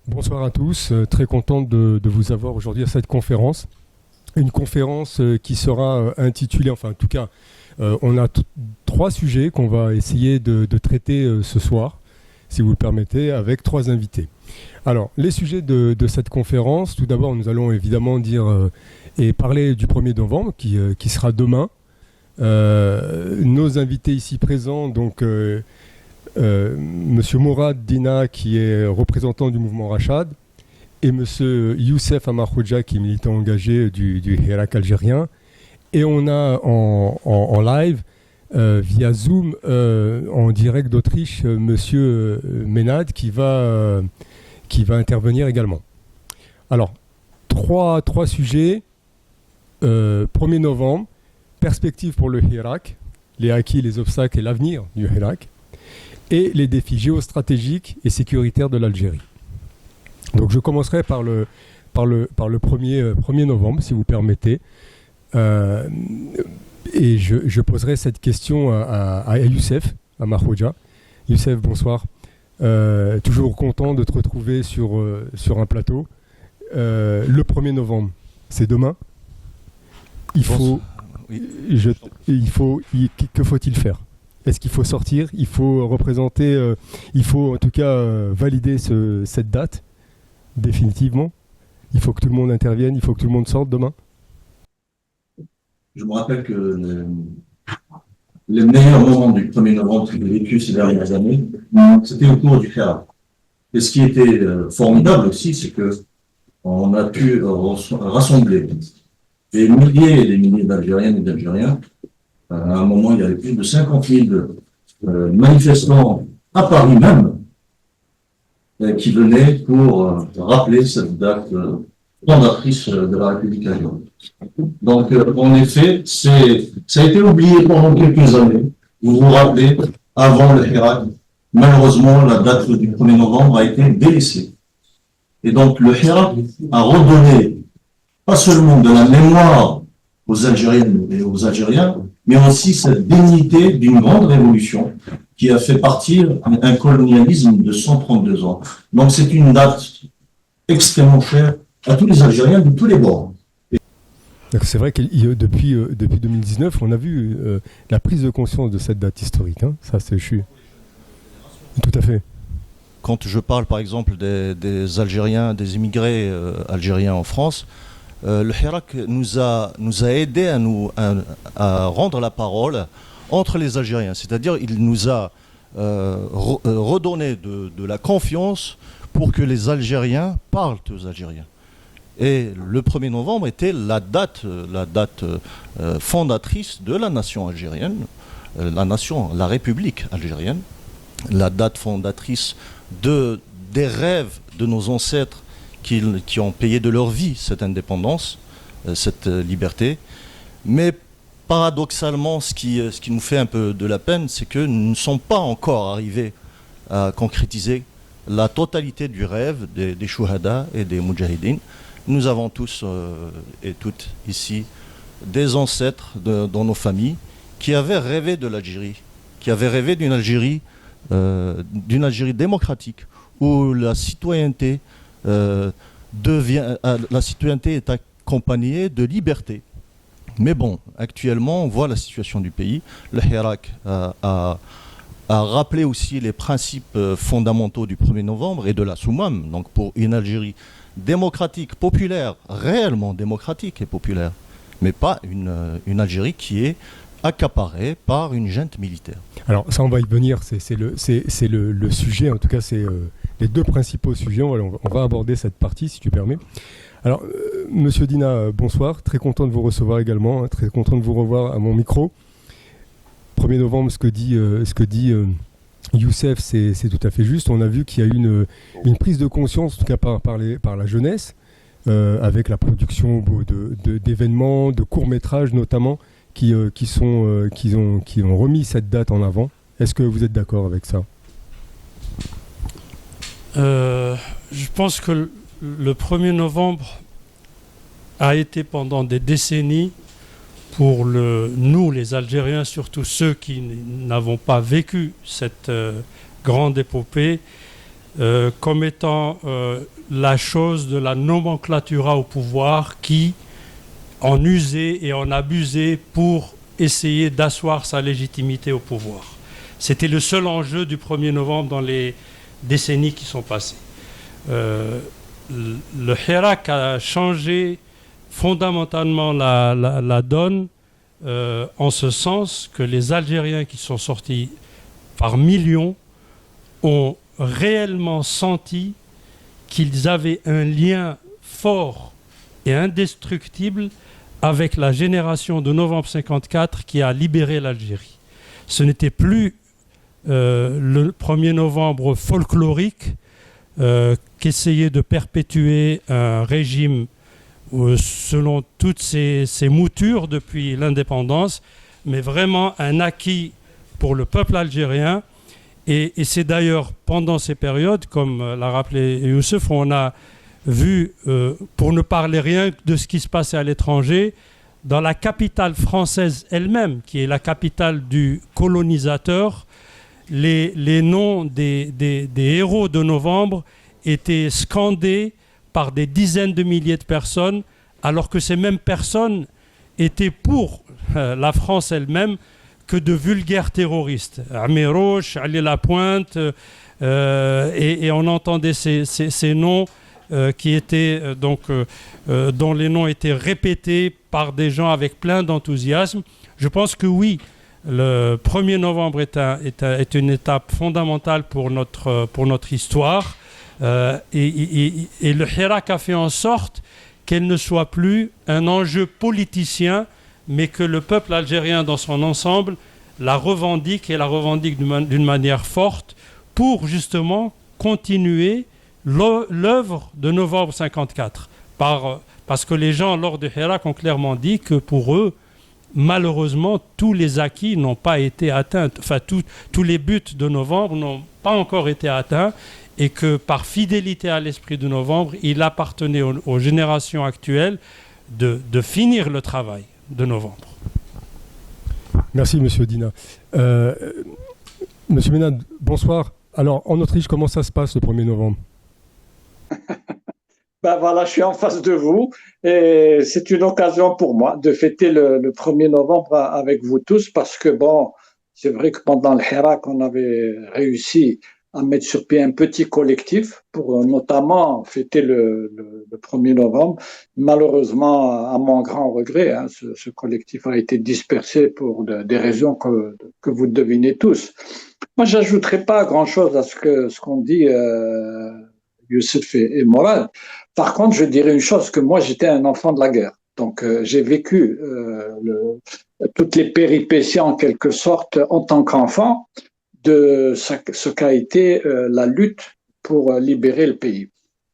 Bonsoir à tous, très content de vous avoir aujourd'hui à cette conférence. Une conférence qui sera intitulée, enfin en tout cas, on a trois sujets qu'on va essayer de traiter ce soir, si vous le permettez, avec trois invités. Alors, les sujets de cette conférence, tout d'abord, nous allons évidemment dire et parler du 1er novembre, qui sera demain. Nos invités ici présents, donc Monsieur Mourad Dina, qui est représentant du mouvement Rachad, et Monsieur Youssef Amarhoudja, qui est militant engagé du Hirak algérien. Et on a en live, via Zoom, en direct d'Autriche, Monsieur Ménad, qui va intervenir également. Alors, trois sujets. 1er novembre, perspective pour le Hirak, les acquis, les obstacles et l'avenir du Hirak, et les défis géostratégiques et sécuritaires de l'Algérie. Donc je commencerai par le 1er novembre, si vous permettez, et je poserai cette question à Youssef, à Mahrouja. Youssef, bonsoir. Toujours content de te retrouver sur un plateau. Le 1er novembre, c'est demain. Que faut-il faire? Est-ce qu'il faut sortir? Il faut représenter, il faut en tout cas valider cette date, définitivement. Il faut que tout le monde intervienne, il faut que tout le monde sorte demain. Je me rappelle que les meilleurs moments du 1er novembre que j'ai vécu ces dernières années, c'était au cours du Hirak. Et ce qui était formidable aussi, c'est que on a pu rassembler des milliers et des milliers d'Algériennes et d'Algériens. À un moment, il y avait plus de 50 000 manifestants à Paris même qui venaient pour rappeler cette date fondatrice de la République algérienne. Donc, en effet, ça a été oublié pendant quelques années. Vous vous rappelez, avant le Hirak, malheureusement, la date du 1er novembre a été délaissée. Et donc, le Hirak a redonné pas seulement de la mémoire aux Algériennes et aux Algériens, mais aussi cette dignité d'une grande révolution qui a fait partir un colonialisme de 132 ans. Donc c'est une date extrêmement chère à tous les Algériens de tous les bords. C'est vrai que depuis 2019, on a vu la prise de conscience de cette date historique. Hein. Ça, je suis tout à fait. Quand je parle par exemple des Algériens, des immigrés algériens en France, le Hirak nous a aidé à rendre la parole entre les Algériens. C'est-à-dire il nous a redonné de la confiance pour que les Algériens parlent aux Algériens. Et le 1er novembre était la date fondatrice de la nation algérienne, la République algérienne, la date fondatrice des rêves de nos ancêtres qui ont payé de leur vie cette indépendance, cette liberté. Mais paradoxalement, ce qui nous fait un peu de la peine, c'est que nous ne sommes pas encore arrivés à concrétiser la totalité du rêve des Chouhada et des Moudjahidines. Nous avons tous et toutes ici des ancêtres dans nos familles qui avaient rêvé de l'Algérie, qui avaient rêvé d'une Algérie démocratique, où la citoyenneté est accompagnée de liberté. Mais bon, actuellement, on voit la situation du pays. Le Hirak a rappelé aussi les principes fondamentaux du 1er novembre et de la Soumam, donc pour une Algérie démocratique, populaire, réellement démocratique et populaire, mais pas une Algérie qui est accaparée par une junte militaire. Alors ça, on va y venir, c'est le sujet, en tout cas c'est les deux principaux sujets. On va aborder cette partie, si tu permets. Alors, Monsieur Dina, bonsoir, très content de vous recevoir également, hein, très content de vous revoir à mon micro. 1er novembre, ce que dit Youssef, c'est tout à fait juste. On a vu qu'il y a eu une prise de conscience, en tout cas par la jeunesse, avec la production d'événements, de courts-métrages notamment, qui ont remis cette date en avant. Est-ce que vous êtes d'accord avec ça? Je pense que le 1er novembre a été pendant des décennies, pour nous les Algériens, surtout ceux qui n'avons pas vécu cette grande épopée, comme étant la chose de la nomenclatura au pouvoir qui en usait et en abusait pour essayer d'asseoir sa légitimité au pouvoir. C'était le seul enjeu du 1er novembre dans les décennies qui sont passées. Le Hirak a changé fondamentalement la donne en ce sens que les Algériens qui sont sortis par millions ont réellement senti qu'ils avaient un lien fort et indestructible avec la génération de novembre 54 qui a libéré l'Algérie. Ce n'était plus le 1er novembre folklorique qu'essayait de perpétuer un régime selon toutes ces moutures depuis l'indépendance, mais vraiment un acquis pour le peuple algérien. Et c'est d'ailleurs pendant ces périodes, comme l'a rappelé Youssef, on a vu, pour ne parler rien de ce qui se passait à l'étranger, dans la capitale française elle-même, qui est la capitale du colonisateur, les noms des héros de novembre étaient scandés par des dizaines de milliers de personnes, alors que ces mêmes personnes étaient pour la France elle-même que de vulgaires terroristes. Amirouche, Ali Lapointe, et on entendait ces noms qui étaient dont les noms étaient répétés par des gens avec plein d'enthousiasme. Je pense que oui, le 1er novembre est une étape fondamentale pour notre histoire. Et le Hirak a fait en sorte qu'elle ne soit plus un enjeu politicien, mais que le peuple algérien dans son ensemble la revendique et la revendique d'une manière forte pour justement continuer l'œuvre de novembre 54. Parce que les gens lors de Hirak ont clairement dit que pour eux, malheureusement, tous les acquis n'ont pas été atteints. Enfin, tous les buts de novembre n'ont pas encore été atteints. Et que par fidélité à l'esprit de novembre, il appartenait aux générations actuelles de finir le travail de novembre. Merci, Monsieur Dina. Monsieur Ménade, bonsoir. Alors, en Autriche, comment ça se passe le 1er novembre? Ben voilà, je suis en face de vous et c'est une occasion pour moi de fêter le 1er novembre avec vous tous parce que, bon, c'est vrai que pendant le Hirak, on avait réussi à mettre sur pied un petit collectif pour notamment fêter le 1er novembre. Malheureusement, à mon grand regret, ce collectif a été dispersé pour des raisons que vous devinez tous. Moi, j'ajouterai pas grand-chose à ce qu'ont dit Youssef et Morad. Par contre, je dirais une chose, que moi, j'étais un enfant de la guerre. Donc, j'ai vécu toutes les péripéties, en quelque sorte, en tant qu'enfant, de ce qu'a été la lutte pour libérer le pays.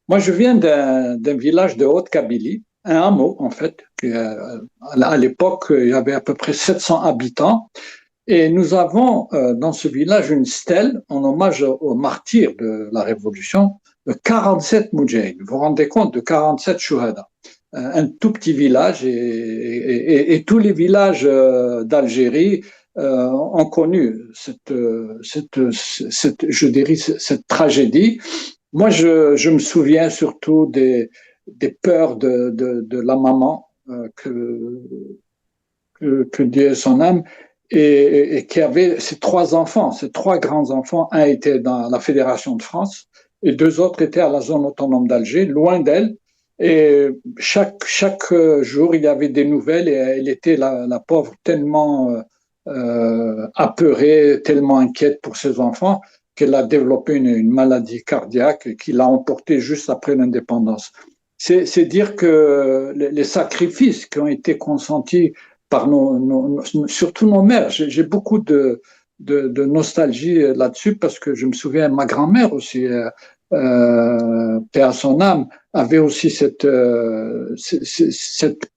Moi, je viens d'un village de Haute-Kabylie, un hameau, en fait. À l'époque, il y avait à peu près 700 habitants. Et nous avons dans ce village une stèle en hommage aux martyrs de la Révolution, de 47 moudjahidines. Vous vous rendez compte, de 47 chouhada. Un tout petit village et tous les villages d'Algérie ont connu cette tragédie. Moi, je me souviens surtout des peurs de la maman que Dieu ait son âme, et qui avait ses trois enfants, ses trois grands-enfants. Un était dans la Fédération de France et deux autres étaient à la zone autonome d'Alger, loin d'elle. Et chaque jour, il y avait des nouvelles et elle était la pauvre tellement apeurée, tellement inquiète pour ses enfants qu'elle a développé une maladie cardiaque qui l'a emportée juste après l'indépendance. C'est dire que les sacrifices qui ont été consentis par surtout nos mères, j'ai beaucoup de nostalgie là-dessus parce que je me souviens, ma grand-mère aussi, paix à son âme, avait aussi cette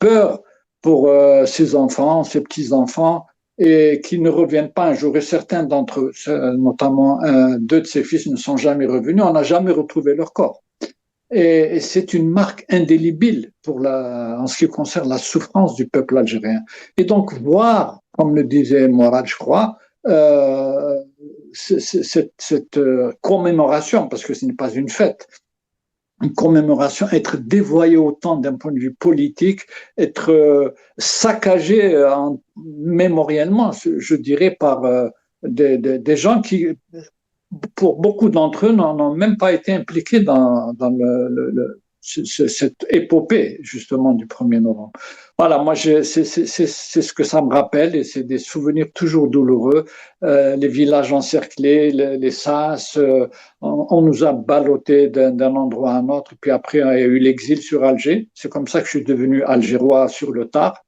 peur pour ses enfants, ses petits-enfants, et qui ne reviennent pas un jour. Et certains d'entre eux, notamment deux de ses fils, ne sont jamais revenus. On n'a jamais retrouvé leur corps. Et c'est une marque indélébile en ce qui concerne la souffrance du peuple algérien. Et donc voir, comme le disait Morad, je crois, cette commémoration, parce que ce n'est pas une fête, une commémoration, être dévoyée autant d'un point de vue politique, être saccagée mémoriellement, je dirais, par des gens qui, pour beaucoup d'entre eux, n'ont même pas été impliqués dans cette épopée, justement, du 1er novembre. Voilà, moi, c'est ce que ça me rappelle, et c'est des souvenirs toujours douloureux. Les villages encerclés, les sas, on nous a ballottés d'un endroit à un autre, puis après, il y a eu l'exil sur Alger. C'est comme ça que je suis devenu algérois sur le tard,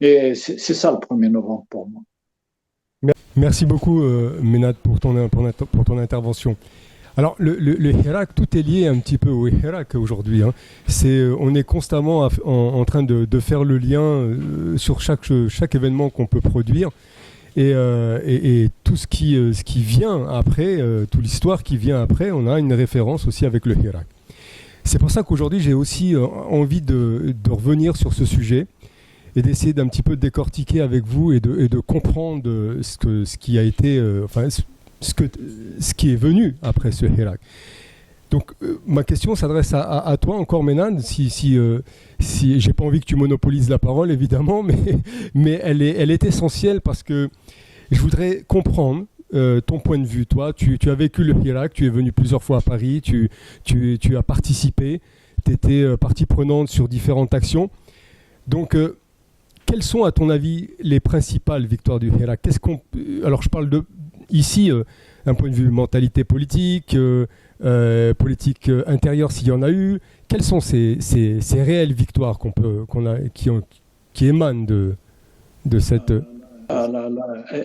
et c'est ça le 1er novembre pour moi. Merci beaucoup, Ménad, pour ton intervention. Alors, le Hirak, tout est lié un petit peu au Hirak aujourd'hui. Hein. On est constamment en train de faire le lien sur chaque événement qu'on peut produire. Et tout ce qui vient après, toute l'histoire qui vient après, on a une référence aussi avec le Hirak. C'est pour ça qu'aujourd'hui, j'ai aussi envie de revenir sur ce sujet et d'essayer d'un petit peu décortiquer avec vous et de comprendre ce qui a été... ce qui est venu après ce Hirak. Donc ma question s'adresse à toi encore, Ménad, si j'ai pas envie que tu monopolises la parole évidemment, mais elle est essentielle parce que je voudrais comprendre ton point de vue. Toi, tu as vécu le Hirak, tu es venu plusieurs fois à Paris, tu as participé, tu étais partie prenante sur différentes actions. Donc quelles sont à ton avis les principales victoires du Hirak? Alors je parle ici, d'un point de vue mentalité politique, politique intérieure s'il y en a eu, quelles sont ces réelles victoires qui émanent de cette...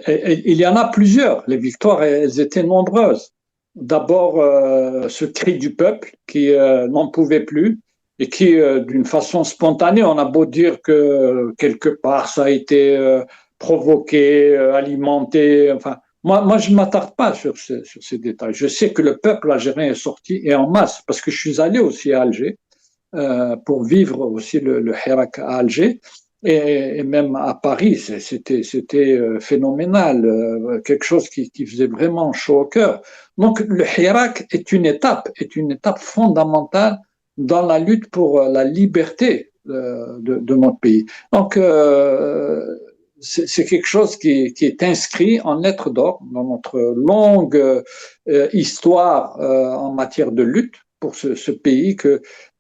Il y en a plusieurs. Les victoires, elles étaient nombreuses. D'abord, ce cri du peuple qui n'en pouvait plus et qui, d'une façon spontanée, on a beau dire que quelque part ça a été provoqué, alimenté, enfin... Moi, je ne m'attarde pas sur ces détails. Je sais que le peuple algérien est sorti et en masse, parce que je suis allé aussi à Alger pour vivre aussi le Hirak à Alger et même à Paris. C'était phénoménal, quelque chose qui faisait vraiment chaud au cœur. Donc, le Hirak est une étape fondamentale dans la lutte pour la liberté de notre pays. Donc, c'est quelque chose qui est inscrit en lettres d'or dans notre longue histoire en matière de lutte pour ce pays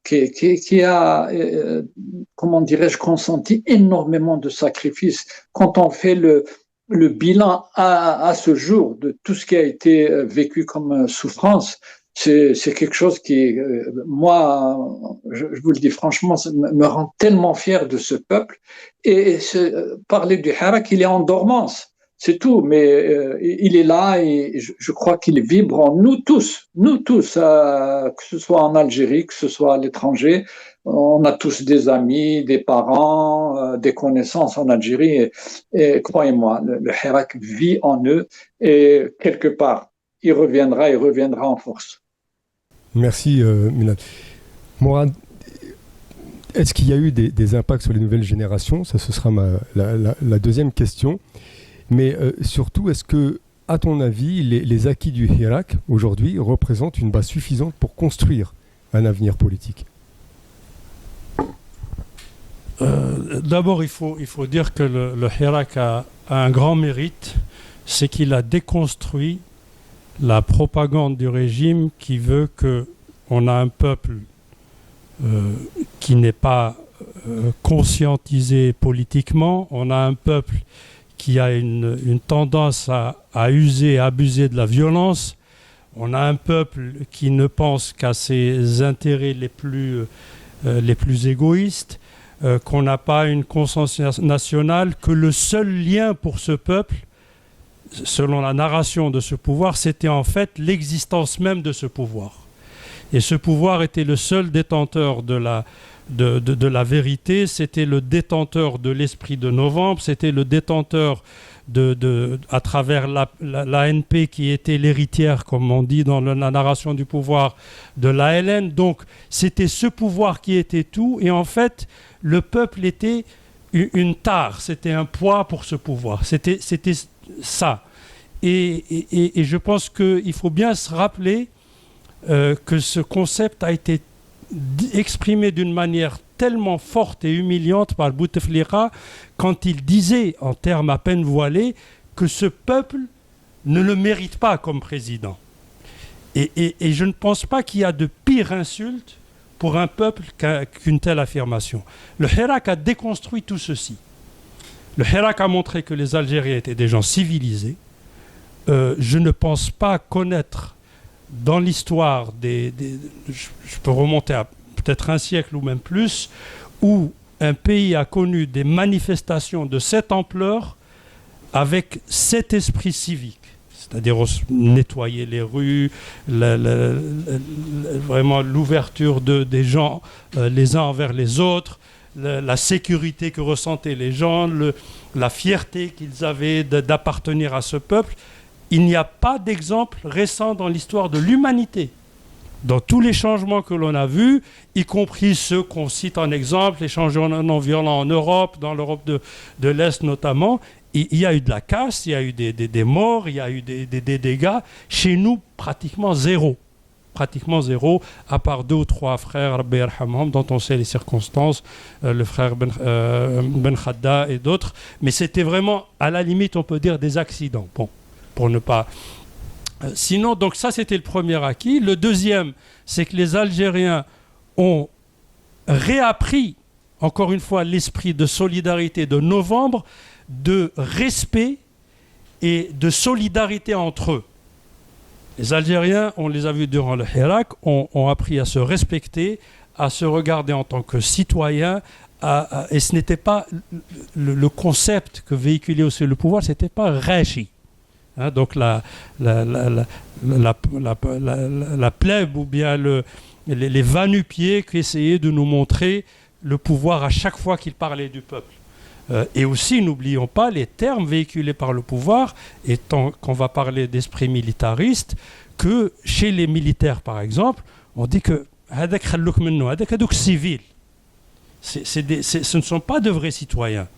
qui a, comment dirais-je, consenti énormément de sacrifices. Quand on fait le bilan à ce jour de tout ce qui a été vécu comme souffrance, c'est quelque chose qui, moi, je vous le dis franchement, me rend tellement fier de ce peuple. Et parler du Hirak, il est en dormance, c'est tout. Mais il est là et je crois qu'il vibre en nous tous, que ce soit en Algérie, que ce soit à l'étranger. On a tous des amis, des parents, des connaissances en Algérie. Et croyez-moi, le Hirak vit en eux et quelque part, il reviendra en force. Merci, Ménad. Mourad, est-ce qu'il y a eu des impacts sur les nouvelles générations? Ça, ce sera la deuxième question. Mais surtout, est-ce que, à ton avis, les acquis du Hirak, aujourd'hui, représentent une base suffisante pour construire un avenir politique? D'abord, il faut dire que le Hirak a un grand mérite, c'est qu'il a déconstruit la propagande du régime qui veut qu'on a un peuple qui n'est pas conscientisé politiquement, on a un peuple qui a une tendance à user et abuser de la violence, on a un peuple qui ne pense qu'à ses intérêts les plus égoïstes, qu'on n'a pas une conscience nationale, que le seul lien pour ce peuple, selon la narration de ce pouvoir, c'était en fait l'existence même de ce pouvoir. Et ce pouvoir était le seul détenteur de la vérité, c'était le détenteur de l'esprit de novembre, c'était le détenteur à travers l'ANP qui était l'héritière, comme on dit dans la narration du pouvoir, de l'ALN. Donc c'était ce pouvoir qui était tout, et en fait le peuple était une tare, c'était un poids pour ce pouvoir, c'était ça. Et je pense qu'il faut bien se rappeler que ce concept a été exprimé d'une manière tellement forte et humiliante par Bouteflika quand il disait, en termes à peine voilés, que ce peuple ne le mérite pas comme président. Et je ne pense pas qu'il y a de pire insulte pour un peuple qu'une telle affirmation. Le Hirak a déconstruit tout ceci. Le Hirak a montré que les Algériens étaient des gens civilisés. Je ne pense pas connaître dans l'histoire je peux remonter à peut-être un siècle ou même plus, où un pays a connu des manifestations de cette ampleur avec cet esprit civique. C'est-à-dire nettoyer les rues, vraiment l'ouverture des gens les uns envers les autres, la sécurité que ressentaient les gens, la fierté qu'ils avaient d'appartenir à ce peuple. Il n'y a pas d'exemple récent dans l'histoire de l'humanité. Dans tous les changements que l'on a vus, y compris ceux qu'on cite en exemple, les changements non violents en Europe, dans l'Europe de l'Est notamment, il y a eu de la casse, il y a eu des morts, il y a eu des dégâts. Chez nous, pratiquement zéro. Pratiquement zéro, à part 2 ou 3 frères, Rabbi yarhamhum, dont on sait les circonstances, le frère Ben Khadda et d'autres. Mais c'était vraiment, à la limite, on peut dire des accidents. Bon, pour ne pas... Sinon, donc ça, c'était le premier acquis. Le deuxième, c'est que les Algériens ont réappris, encore une fois, l'esprit de solidarité de novembre, de respect et de solidarité entre eux. Les Algériens, on les a vus durant le Hirak, ont appris à se respecter, à se regarder en tant que citoyens, et ce n'était pas le concept que véhiculait aussi le pouvoir, c'était pas Rachi. Hein, donc la plèbe ou bien les va-nu-pieds qui essayaient de nous montrer le pouvoir à chaque fois qu'ils parlaient du peuple. Et aussi, n'oublions pas les termes véhiculés par le pouvoir, et tant qu'on va parler d'esprit militariste, que chez les militaires, par exemple, on dit que civil. Ce ne sont pas de vrais citoyens.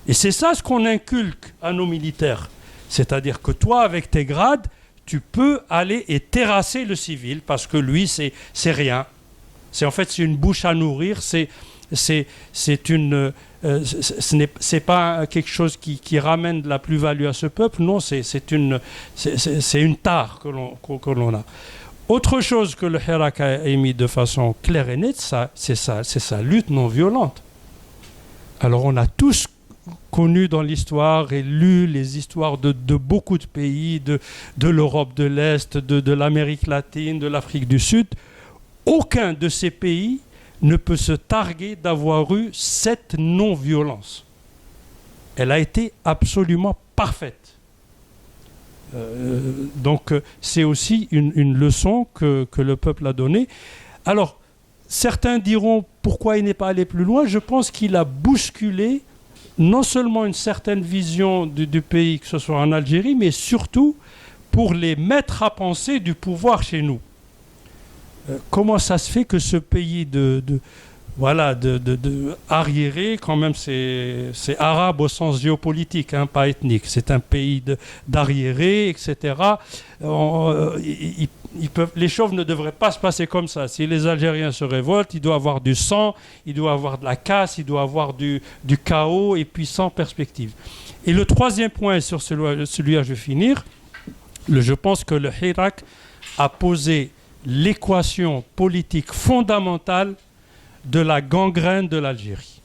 Et c'est ça ce qu'on inculque à nos militaires. C'est-à-dire que toi, avec tes grades, tu peux aller et terrasser le civil, parce que lui, c'est rien. C'est une bouche à nourrir, c'est pas quelque chose qui ramène de la plus-value à ce peuple, non, c'est une tare que l'on a. Autre chose que le Hirak a émis de façon claire et nette, c'est sa lutte non violente. Alors on a tous connu dans l'histoire et lu les histoires de beaucoup de pays, de l'Europe de l'Est, de l'Amérique latine, de l'Afrique du Sud. Aucun de ces pays ne peut se targuer d'avoir eu cette non-violence. Elle a été absolument parfaite. Donc c'est aussi une leçon que le peuple a donnée. Alors, certains diront pourquoi il n'est pas allé plus loin. Je pense qu'il a bousculé non seulement une certaine vision du pays, que ce soit en Algérie, mais surtout pour les mettre à penser du pouvoir chez nous. Comment ça se fait que ce pays arriéré, quand même c'est arabe au sens géopolitique, hein, pas ethnique, c'est un pays d'arriérés, etc. Les choses ne devraient pas se passer comme ça. Si les Algériens se révoltent, il doit y avoir du sang, il doit y avoir de la casse, il doit y avoir du chaos, et puis sans perspective. Et le troisième point, et sur celui-là je vais finir, je pense que le Hirak a posé l'équation politique fondamentale de la gangrène de l'Algérie.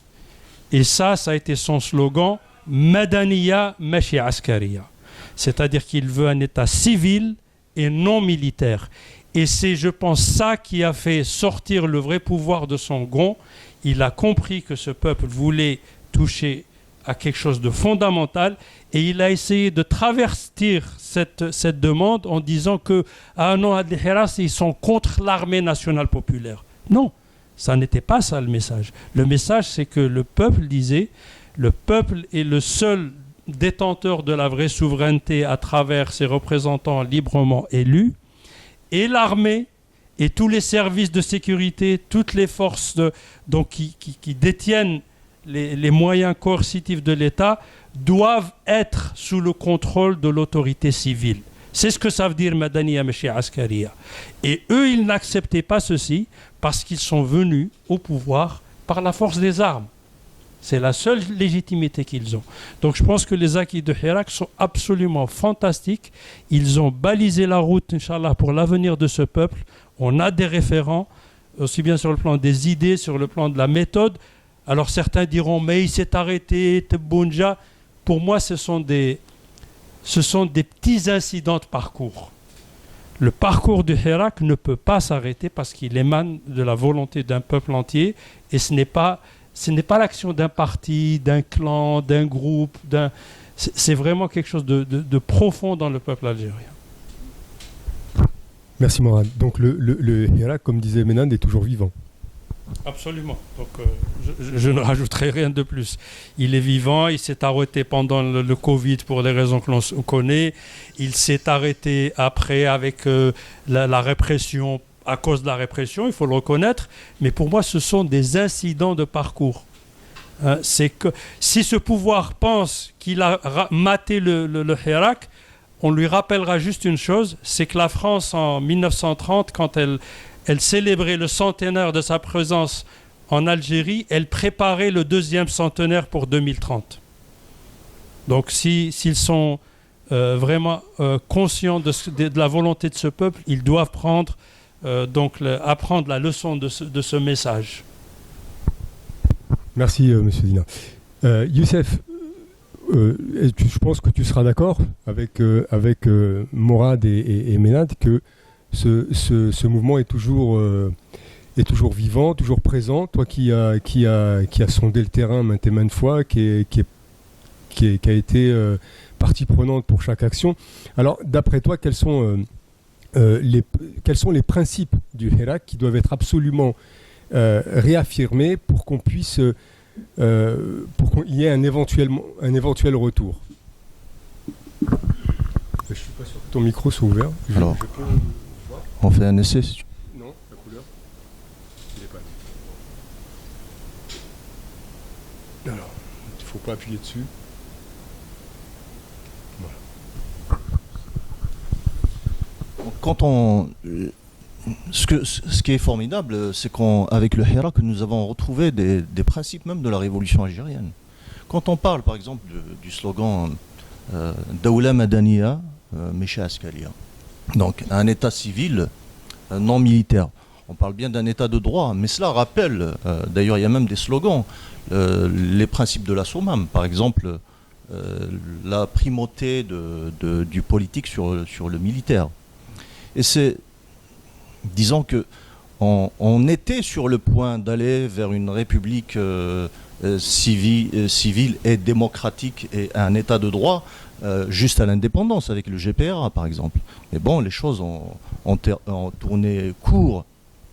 Et ça a été son slogan, Madaniya Mashi Askariya. C'est-à-dire qu'il veut un État civil et non militaire. Et c'est, je pense, ça qui a fait sortir le vrai pouvoir de son gond. Il a compris que ce peuple voulait toucher à quelque chose de fondamental et il a essayé de travestir cette demande en disant que non, ils sont contre l'armée nationale populaire. Non, ça n'était pas ça le message. Le message, c'est que le peuple disait, le peuple est le seul détenteur de la vraie souveraineté à travers ses représentants librement élus, et l'armée et tous les services de sécurité, toutes les forces qui détiennent les moyens coercitifs de l'État doivent être sous le contrôle de l'autorité civile. C'est ce que ça veut dire Madaniya Mashi Askariya. Et eux, ils n'acceptaient pas ceci parce qu'ils sont venus au pouvoir par la force des armes. C'est la seule légitimité qu'ils ont. Donc je pense que les acquis de Hirak sont absolument fantastiques. Ils ont balisé la route, Inch'Allah, pour l'avenir de ce peuple. On a des référents, aussi bien sur le plan des idées, sur le plan de la méthode. Alors certains diront, mais il s'est arrêté, Tebbounja. Pour moi, ce sont des petits incidents de parcours. Le parcours de Hirak ne peut pas s'arrêter parce qu'il émane de la volonté d'un peuple entier et ce n'est pas l'action d'un parti, d'un clan, d'un groupe. C'est vraiment quelque chose de profond dans le peuple algérien. Merci Morad. Donc le Hirak, comme disait Ménand, est toujours vivant. Absolument. Donc, je ne rajouterai rien de plus. Il est vivant, il s'est arrêté pendant le Covid pour les raisons que l'on connaît. Il s'est arrêté après avec la répression, à cause de la répression, il faut le reconnaître. Mais pour moi, ce sont des incidents de parcours. C'est que si ce pouvoir pense qu'il a maté le Hirak, on lui rappellera juste une chose, c'est que la France, en 1930, quand elle célébrait le centenaire de sa présence en Algérie, elle préparait le deuxième centenaire pour 2030. Donc s'ils sont vraiment conscients de la volonté de ce peuple, ils doivent apprendre la leçon de ce message. Merci Monsieur Dina. Youssef, je pense que tu seras d'accord avec Morad et Ménad que ce mouvement est toujours vivant, toujours présent. Toi qui a sondé le terrain maintes et maintes fois, qui a été partie prenante pour chaque action. Alors, d'après toi, quels sont les principes du Hirak qui doivent être absolument réaffirmés pour qu'on puisse pour qu'il y ait un éventuel retour? Je suis pas sûr que ton micro soit ouvert. Alors, on fait un essai si tu... Non, la couleur. Il n'est pas. Alors, il ne faut pas appuyer dessus. Voilà. Quand ce qui est formidable, c'est qu'avec le Hirak, nous avons retrouvé des principes même de la révolution algérienne. Quand on parle, par exemple, du slogan Daoula Madaniya Mashi Askariya, donc un État civil non militaire. On parle bien d'un État de droit, mais cela rappelle, d'ailleurs il y a même des slogans, les principes de la SOMAM, par exemple la primauté du politique sur le militaire. Et c'est, disons que on était sur le point d'aller vers une république civile et démocratique et un État de droit juste à l'indépendance avec le GPRA par exemple. Mais bon, les choses ont tourné court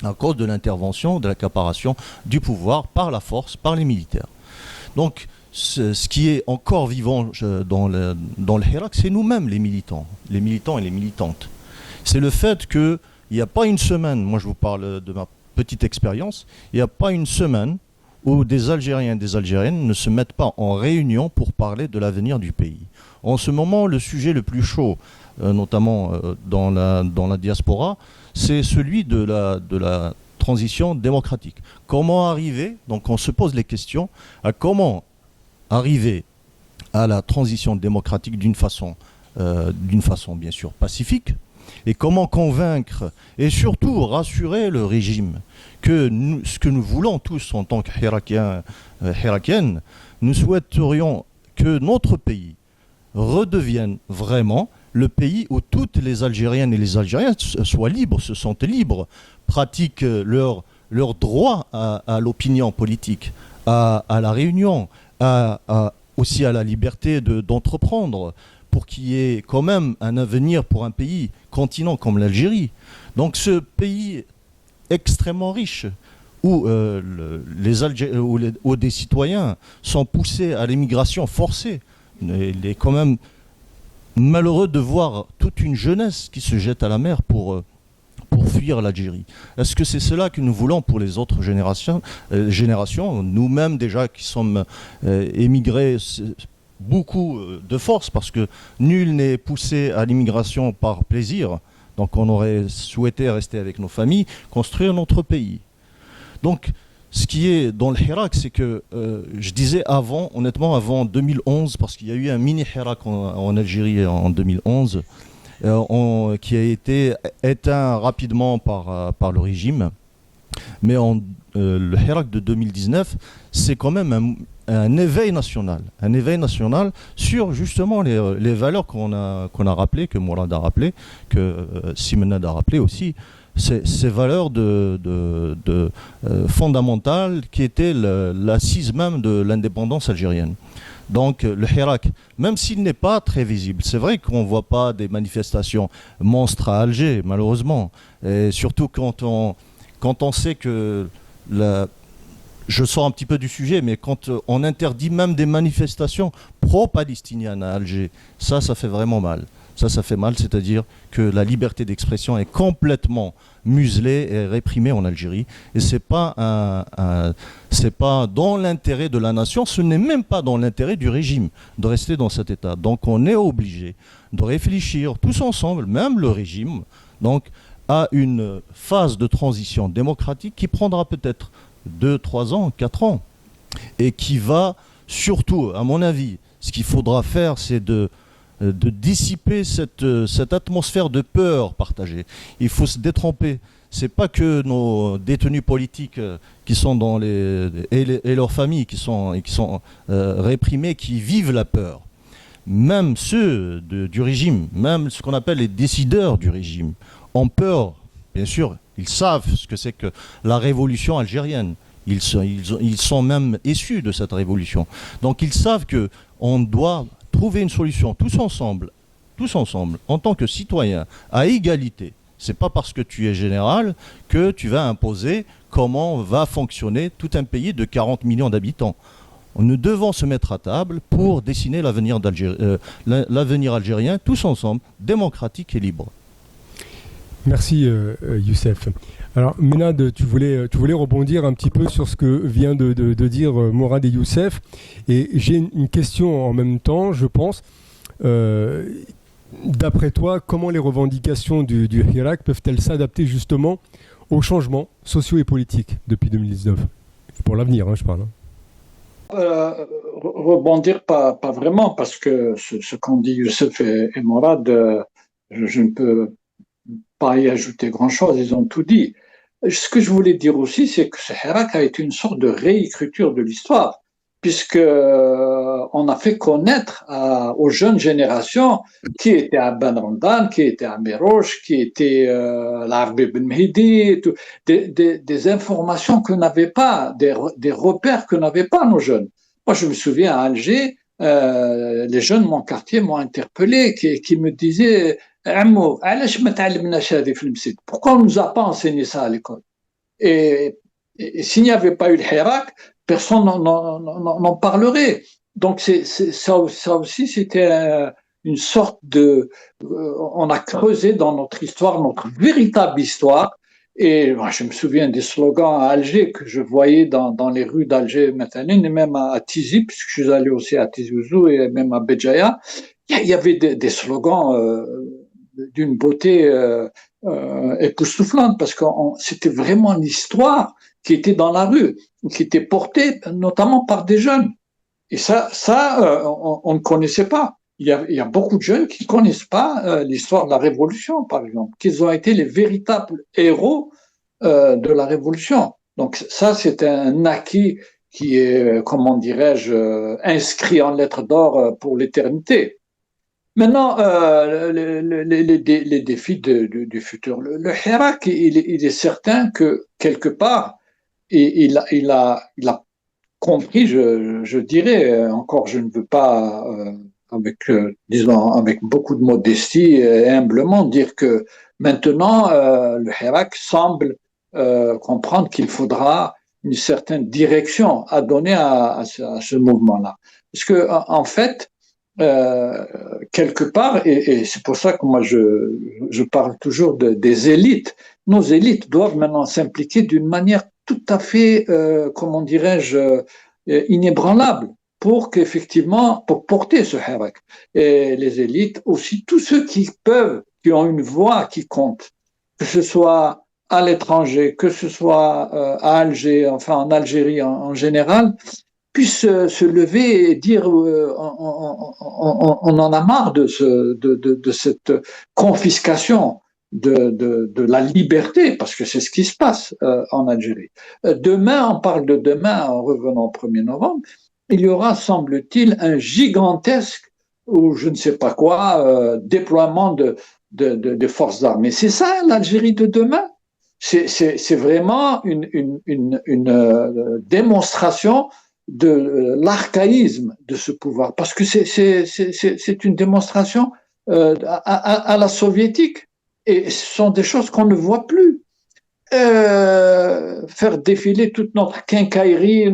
à cause de l'intervention, de l'accaparation du pouvoir par la force, par les militaires. Donc ce qui est encore vivant dans le Hirak, c'est nous-mêmes les militants et les militantes. C'est le fait qu'il n'y a pas une semaine, moi je vous parle de ma petite expérience, il n'y a pas une semaine où des Algériens et des Algériennes ne se mettent pas en réunion pour parler de l'avenir du pays. En ce moment, le sujet le plus chaud, notamment dans la diaspora, c'est celui de la transition démocratique. Comment arriver, donc on se pose les questions, à comment arriver à la transition démocratique d'une façon bien sûr pacifique, et comment convaincre et surtout rassurer le régime que ce que nous voulons tous en tant que Hirakiennes, nous souhaiterions que notre pays redevienne vraiment le pays où toutes les Algériennes et les Algériens soient libres, se sentent libres, pratiquent leur droit à l'opinion politique, à la réunion, aussi à la liberté d'entreprendre, pour qu'il y ait quand même un avenir pour un pays continent comme l'Algérie. Donc ce pays extrêmement riche, où des citoyens sont poussés à l'émigration forcée. Il est quand même malheureux de voir toute une jeunesse qui se jette à la mer pour pour fuir l'Algérie. Est-ce que c'est cela que nous voulons pour les autres générations, nous-mêmes déjà qui sommes émigrés beaucoup de force, parce que nul n'est poussé à l'immigration par plaisir, donc on aurait souhaité rester avec nos familles, construire notre pays. Donc ce qui est dans le Hirak, c'est que je disais honnêtement avant 2011, parce qu'il y a eu un mini Hirak en Algérie en 2011, qui a été éteint rapidement par le régime. Mais le Hirak de 2019, c'est quand même un éveil national sur justement les valeurs qu'on a rappelées, que Mourad a rappelées, que Simonad a rappelées aussi, ces valeurs fondamentales qui étaient l'assise même de l'indépendance algérienne. Donc le Hirak, même s'il n'est pas très visible, c'est vrai qu'on ne voit pas des manifestations monstres à Alger, malheureusement, et surtout quand on sait que je sors un petit peu du sujet, mais quand on interdit même des manifestations pro-palestiniennes à Alger, ça fait vraiment mal. Ça fait mal, c'est-à-dire que la liberté d'expression est complètement muselée et réprimée en Algérie. Et c'est pas dans l'intérêt de la nation, ce n'est même pas dans l'intérêt du régime de rester dans cet état. Donc on est obligé de réfléchir tous ensemble, même le régime, donc à une phase de transition démocratique qui prendra peut-être 2, 3 ans, 4 ans, et qui va surtout, à mon avis, ce qu'il faudra faire, c'est de dissiper cette atmosphère de peur partagée. Il faut se détromper. C'est pas que nos détenus politiques qui sont et leurs familles qui sont réprimés, qui vivent la peur. Même ceux du régime, même ce qu'on appelle les décideurs du régime, ont peur. Bien sûr, ils savent ce que c'est que la révolution algérienne. Ils sont même issus de cette révolution. Donc ils savent qu'on doit trouver une solution tous ensemble, en tant que citoyens, à égalité. C'est pas parce que tu es général que tu vas imposer comment va fonctionner tout un pays de 40 millions d'habitants. Nous devons se mettre à table pour dessiner l'avenir algérien, tous ensemble, démocratique et libre. Merci Youssef. Alors Ménad, tu voulais rebondir un petit peu sur ce que vient de dire Mourad et Youssef. Et j'ai une question en même temps, je pense. D'après toi, comment les revendications du Hirak peuvent-elles s'adapter justement aux changements sociaux et politiques depuis 2019 ? Pour l'avenir, je parle. Rebondir, pas vraiment, parce que ce qu'ont dit Youssef et Mourad, je ne peux pas y ajouter grand-chose, ils ont tout dit. Ce que je voulais dire aussi, c'est que ce Hirak a été une sorte de réécriture de l'histoire, puisque on a fait connaître aux jeunes générations qui était à Ben Ramdan, qui était à Miroche, qui était l'Arbi Ben Mehdi, des informations que n'avaient pas, des repères que n'avaient pas nos jeunes. Moi, je me souviens à Alger, les jeunes de mon quartier m'ont interpellé, qui me disaient pourquoi on ne nous a pas enseigné ça à l'école? Et s'il n'y avait pas eu le Hirak, personne n'en parlerait. Donc ça aussi, c'était une sorte on a creusé dans notre histoire, notre véritable histoire. Et moi, je me souviens des slogans à Alger que je voyais dans les rues d'Alger maintenant, et même à Tizi, puisque je suis allé aussi à Tizi Ouzou et même à Béjaïa. Il y avait des slogans d'une beauté époustouflante, parce que c'était vraiment l'histoire qui était dans la rue, qui était portée notamment par des jeunes. Et ça on ne connaissait pas. Il y a beaucoup de jeunes qui ne connaissent pas l'histoire de la Révolution, par exemple, qu'ils ont été les véritables héros de la Révolution. Donc ça, c'est un acquis qui est, comment dirais-je, inscrit en lettres d'or pour l'éternité. Maintenant, les défis du futur. Le Hirak, il est certain que quelque part, il a compris, je dirais, encore je ne veux pas, disons, avec beaucoup de modestie et humblement, dire que maintenant, le Hirak semble comprendre qu'il faudra une certaine direction à donner à ce mouvement-là. Parce que, en fait, quelque part, et c'est pour ça que moi je parle toujours des élites, nos élites doivent maintenant s'impliquer d'une manière tout à fait, comment dirais-je, inébranlable pour qu'effectivement, pour porter ce hirak. Et les élites, aussi tous ceux qui peuvent, qui ont une voix qui compte, que ce soit à l'étranger, que ce soit à Alger, enfin en Algérie en général, puissent se lever et dire on en a marre de cette confiscation de la liberté, parce que c'est ce qui se passe en Algérie. Demain, on parle de demain, en revenant au 1er novembre, il y aura, semble-t-il, un gigantesque, ou je ne sais pas quoi, déploiement de forces armées. C'est ça l'Algérie de demain. C'est vraiment une démonstration de l'archaïsme de ce pouvoir, parce que c'est une démonstration à la soviétique, et ce sont des choses qu'on ne voit plus. Faire défiler toute notre quincaillerie,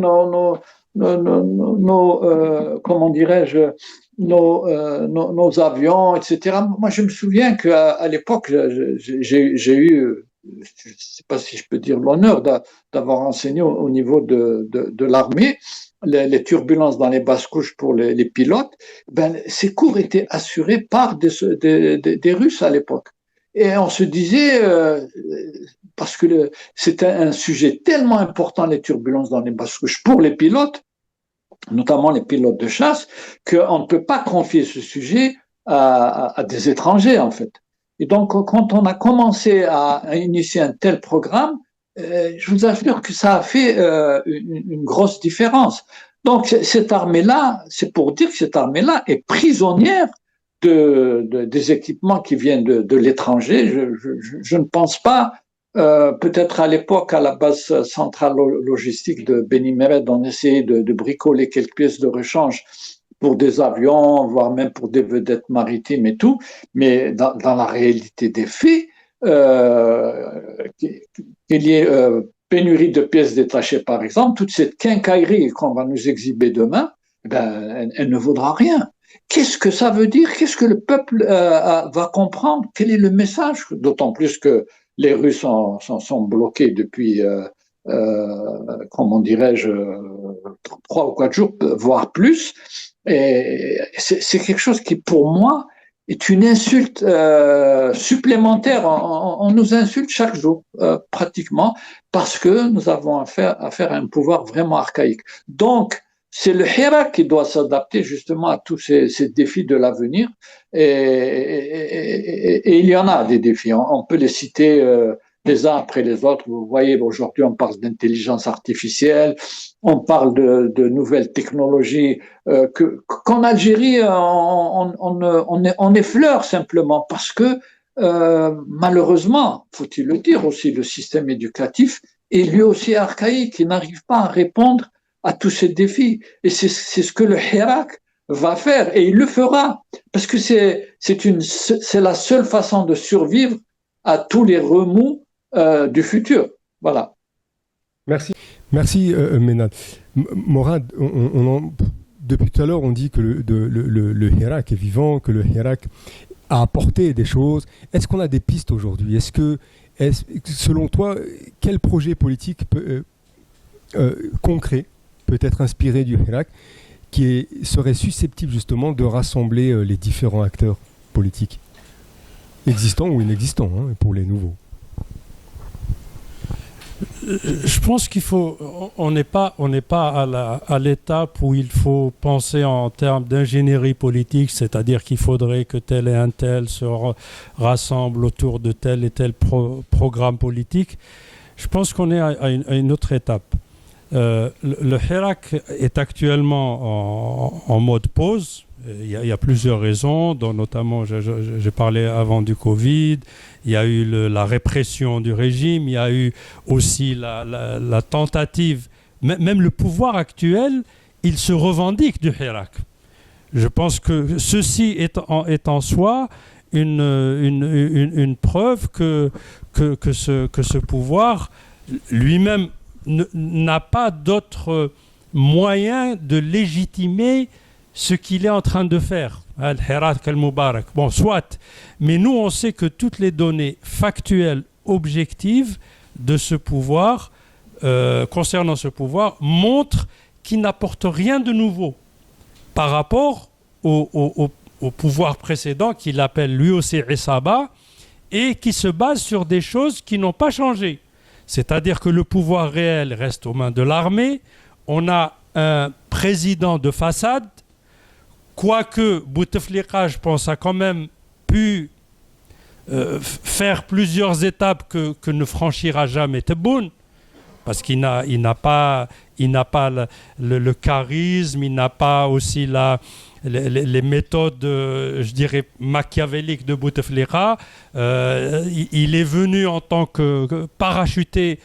comment dirais-je, nos avions, etc. Moi, je me souviens qu'à l'époque, j'ai eu, je ne sais pas si je peux dire l'honneur d'avoir enseigné au niveau de l'armée, les turbulences dans les basses couches pour les pilotes. Ben, ces cours étaient assurés par des Russes à l'époque. Et on se disait, parce que c'était un sujet tellement important, les turbulences dans les basses couches pour les pilotes, notamment les pilotes de chasse, qu'on ne peut pas confier ce sujet à des étrangers, en fait. Et donc, quand on a commencé à initier un tel programme, je vous assure que ça a fait une grosse différence. Donc, cette armée-là, c'est pour dire que cette armée-là est prisonnière des équipements qui viennent de l'étranger. Je ne pense pas, peut-être à l'époque, à la base centrale logistique de Beni Mered, on essayait de bricoler quelques pièces de rechange pour des avions, voire même pour des vedettes maritimes et tout, mais dans la réalité des faits, qu'il y ait pénurie de pièces détachées, par exemple, toute cette quincaillerie qu'on va nous exhiber demain, ben, elle ne vaudra rien. Qu'est-ce que ça veut dire? Qu'est-ce que le peuple va comprendre? Quel est le message? D'autant plus que les Russes sont bloqués depuis, comment dirais-je, 3 ou 4 jours, voire plus. Et c'est quelque chose qui, pour moi, est une insulte supplémentaire. On nous insulte chaque jour, pratiquement, parce que nous avons affaire à un pouvoir vraiment archaïque. Donc, c'est le Hirak qui doit s'adapter justement à tous ces défis de l'avenir. Et il y en a des défis. On peut les citer les uns après les autres. Vous voyez, aujourd'hui, on parle d'intelligence artificielle, on parle de nouvelles technologies qu'en Algérie, on effleure simplement parce que, malheureusement, faut-il le dire aussi, le système éducatif est lui aussi archaïque. Il n'arrive pas à répondre à tous ces défis. Et c'est ce que le Hirak va faire, et il le fera, parce que c'est la seule façon de survivre à tous les remous du futur. Voilà. Merci Ménad. Morad, depuis tout à l'heure, on dit que le Hirak est vivant, que le Hirak a apporté des choses. Est-ce qu'on a des pistes aujourd'hui? Selon toi, quel projet politique concret peut être inspiré du Hirak qui serait susceptible justement de rassembler les différents acteurs politiques existants ou inexistants, hein, pour les nouveaux? Je pense on n'est pas à l'étape où il faut penser en termes d'ingénierie politique, c'est-à-dire qu'il faudrait que tel et un tel se rassemble autour de tel et tel programme politique. Je pense qu'on est à une autre étape. Le Hirak est actuellement en mode pause. Il y a plusieurs raisons, dont notamment, j'ai parlé avant du Covid, il y a eu la répression du régime, il y a eu aussi la tentative, même le pouvoir actuel, il se revendique du Hirak. Je pense que ceci est en soi une preuve que ce pouvoir lui-même n'a pas d'autre moyen de légitimer ce qu'il est en train de faire. Al-Hirak al-Mubarak. Bon, soit. Mais nous, on sait que toutes les données factuelles, objectives de ce pouvoir, concernant ce pouvoir, montrent qu'il n'apporte rien de nouveau par rapport au pouvoir précédent qu'il appelle lui aussi Isaba et qui se base sur des choses qui n'ont pas changé. C'est-à-dire que le pouvoir réel reste aux mains de l'armée. On a un président de façade, quoique Bouteflika, je pense, a quand même pu faire plusieurs étapes que ne franchira jamais Tebboune, parce qu'il n'a pas le charisme, il n'a pas aussi les méthodes, je dirais, machiavéliques de Bouteflika. Il est venu en tant que parachuté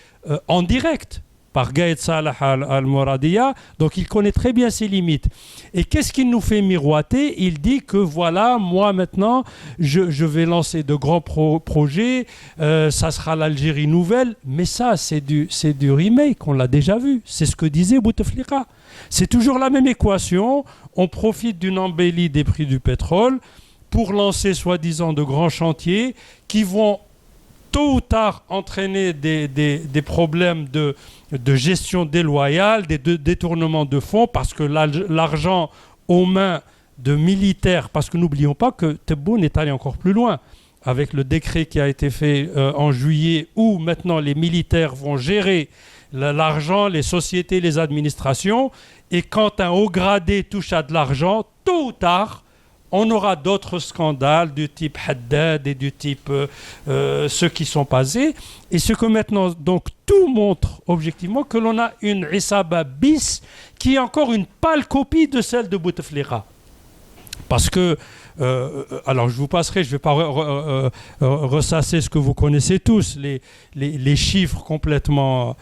en direct par Gaïd Salah al-Mouradia, donc il connaît très bien ses limites. Et qu'est-ce qu'il nous fait miroiter? Il dit que voilà, moi maintenant, je vais lancer de grands projets, ça sera l'Algérie nouvelle, mais ça, c'est du remake, on l'a déjà vu. C'est ce que disait Bouteflika. C'est toujours la même équation, on profite d'une embellie des prix du pétrole pour lancer soi-disant de grands chantiers qui vont tôt ou tard entraîner des problèmes de gestion déloyale, des détournements de fonds, parce que l'argent aux mains de militaires, parce que n'oublions pas que Tebboune est allé encore plus loin, avec le décret qui a été fait en juillet, où maintenant les militaires vont gérer l'argent, les sociétés, les administrations, et quand un haut gradé touche à de l'argent, tôt ou tard, on aura d'autres scandales du type Haddad et du type ceux qui sont passés. Et ce que maintenant, donc, tout montre objectivement que l'on a une Isaba bis qui est encore une pâle copie de celle de Bouteflika. Parce que, alors je vous passerai, je ne vais pas ressasser ce que vous connaissez tous, les chiffres complètement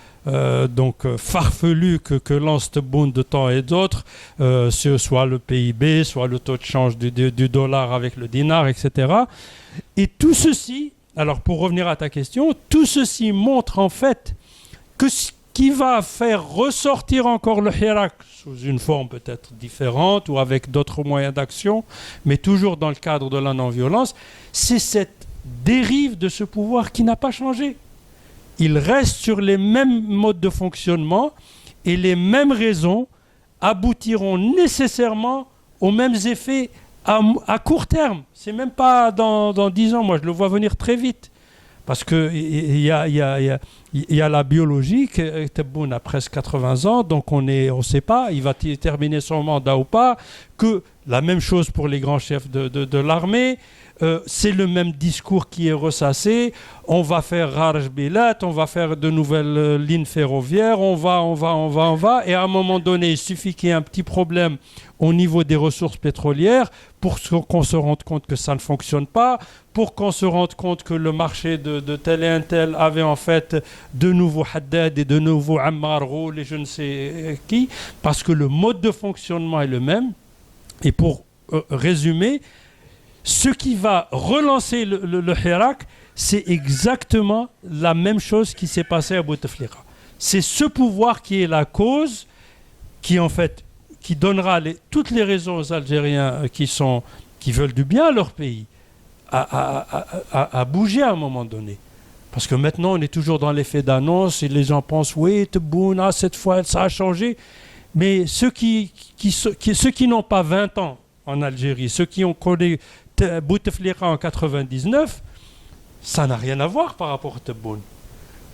farfelus que lance Tebboune de temps et d'autres, soit le PIB, soit le taux de change du dollar avec le dinar, etc. Et tout ceci, alors pour revenir à ta question, tout ceci montre en fait que ce qui va faire ressortir encore le Hirak sous une forme peut-être différente ou avec d'autres moyens d'action, mais toujours dans le cadre de la non-violence, c'est cette dérive de ce pouvoir qui n'a pas changé. Il reste sur les mêmes modes de fonctionnement et les mêmes raisons aboutiront nécessairement aux mêmes effets à court terme. C'est même pas dans 10 ans, moi je le vois venir très vite. Parce qu'il y a la biologie, Tebboune a presque 80 ans, donc on ne sait pas, il va terminer son mandat ou pas, que la même chose pour les grands chefs de l'armée, c'est le même discours qui est ressassé, on va faire Rarj Bilat, on va faire de nouvelles lignes ferroviaires, on va, et à un moment donné, il suffit qu'il y ait un petit problème au niveau des ressources pétrolières pour qu'on se rende compte que ça ne fonctionne pas, pour qu'on se rende compte que le marché de tel et un tel avait en fait de nouveau Haddad et de nouveau Ammar Ghoul et je ne sais qui, parce que le mode de fonctionnement est le même. Et pour résumer, ce qui va relancer le Hirak, c'est exactement la même chose qui s'est passée à Bouteflika. C'est ce pouvoir qui est la cause, qui en fait qui donnera toutes les raisons aux Algériens qui veulent du bien à leur pays à bouger à un moment donné. Parce que maintenant, on est toujours dans l'effet d'annonce et les gens pensent, oui, Tebboune, cette fois, ça a changé. Mais ceux qui n'ont pas 20 ans en Algérie, ceux qui ont connu Bouteflika en 99, ça n'a rien à voir par rapport à Tebboune.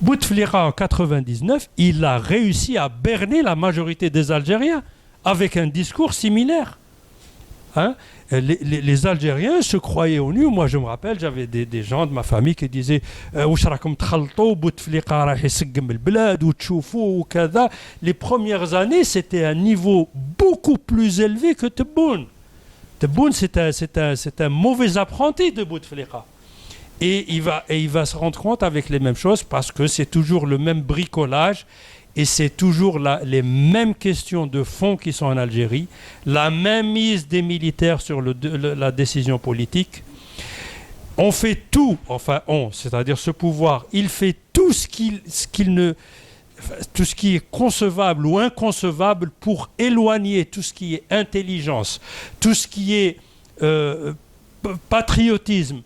Bouteflika en 99, il a réussi à berner la majorité des Algériens avec un discours similaire. Hein? Les Algériens se croyaient au nu. Moi, je me rappelle, j'avais des gens de ma famille qui disaient les premières années, c'était un niveau beaucoup plus élevé que Tebboune. Tebboune, c'est un mauvais apprenti de Bouteflika. Et il va se rendre compte avec les mêmes choses parce que c'est toujours le même bricolage. Et c'est toujours les mêmes questions de fond qui sont en Algérie, la même mise des militaires sur la décision politique. On fait tout, c'est-à-dire ce pouvoir, il fait tout ce qui est concevable ou inconcevable pour éloigner tout ce qui est intelligence, tout ce qui est patriotisme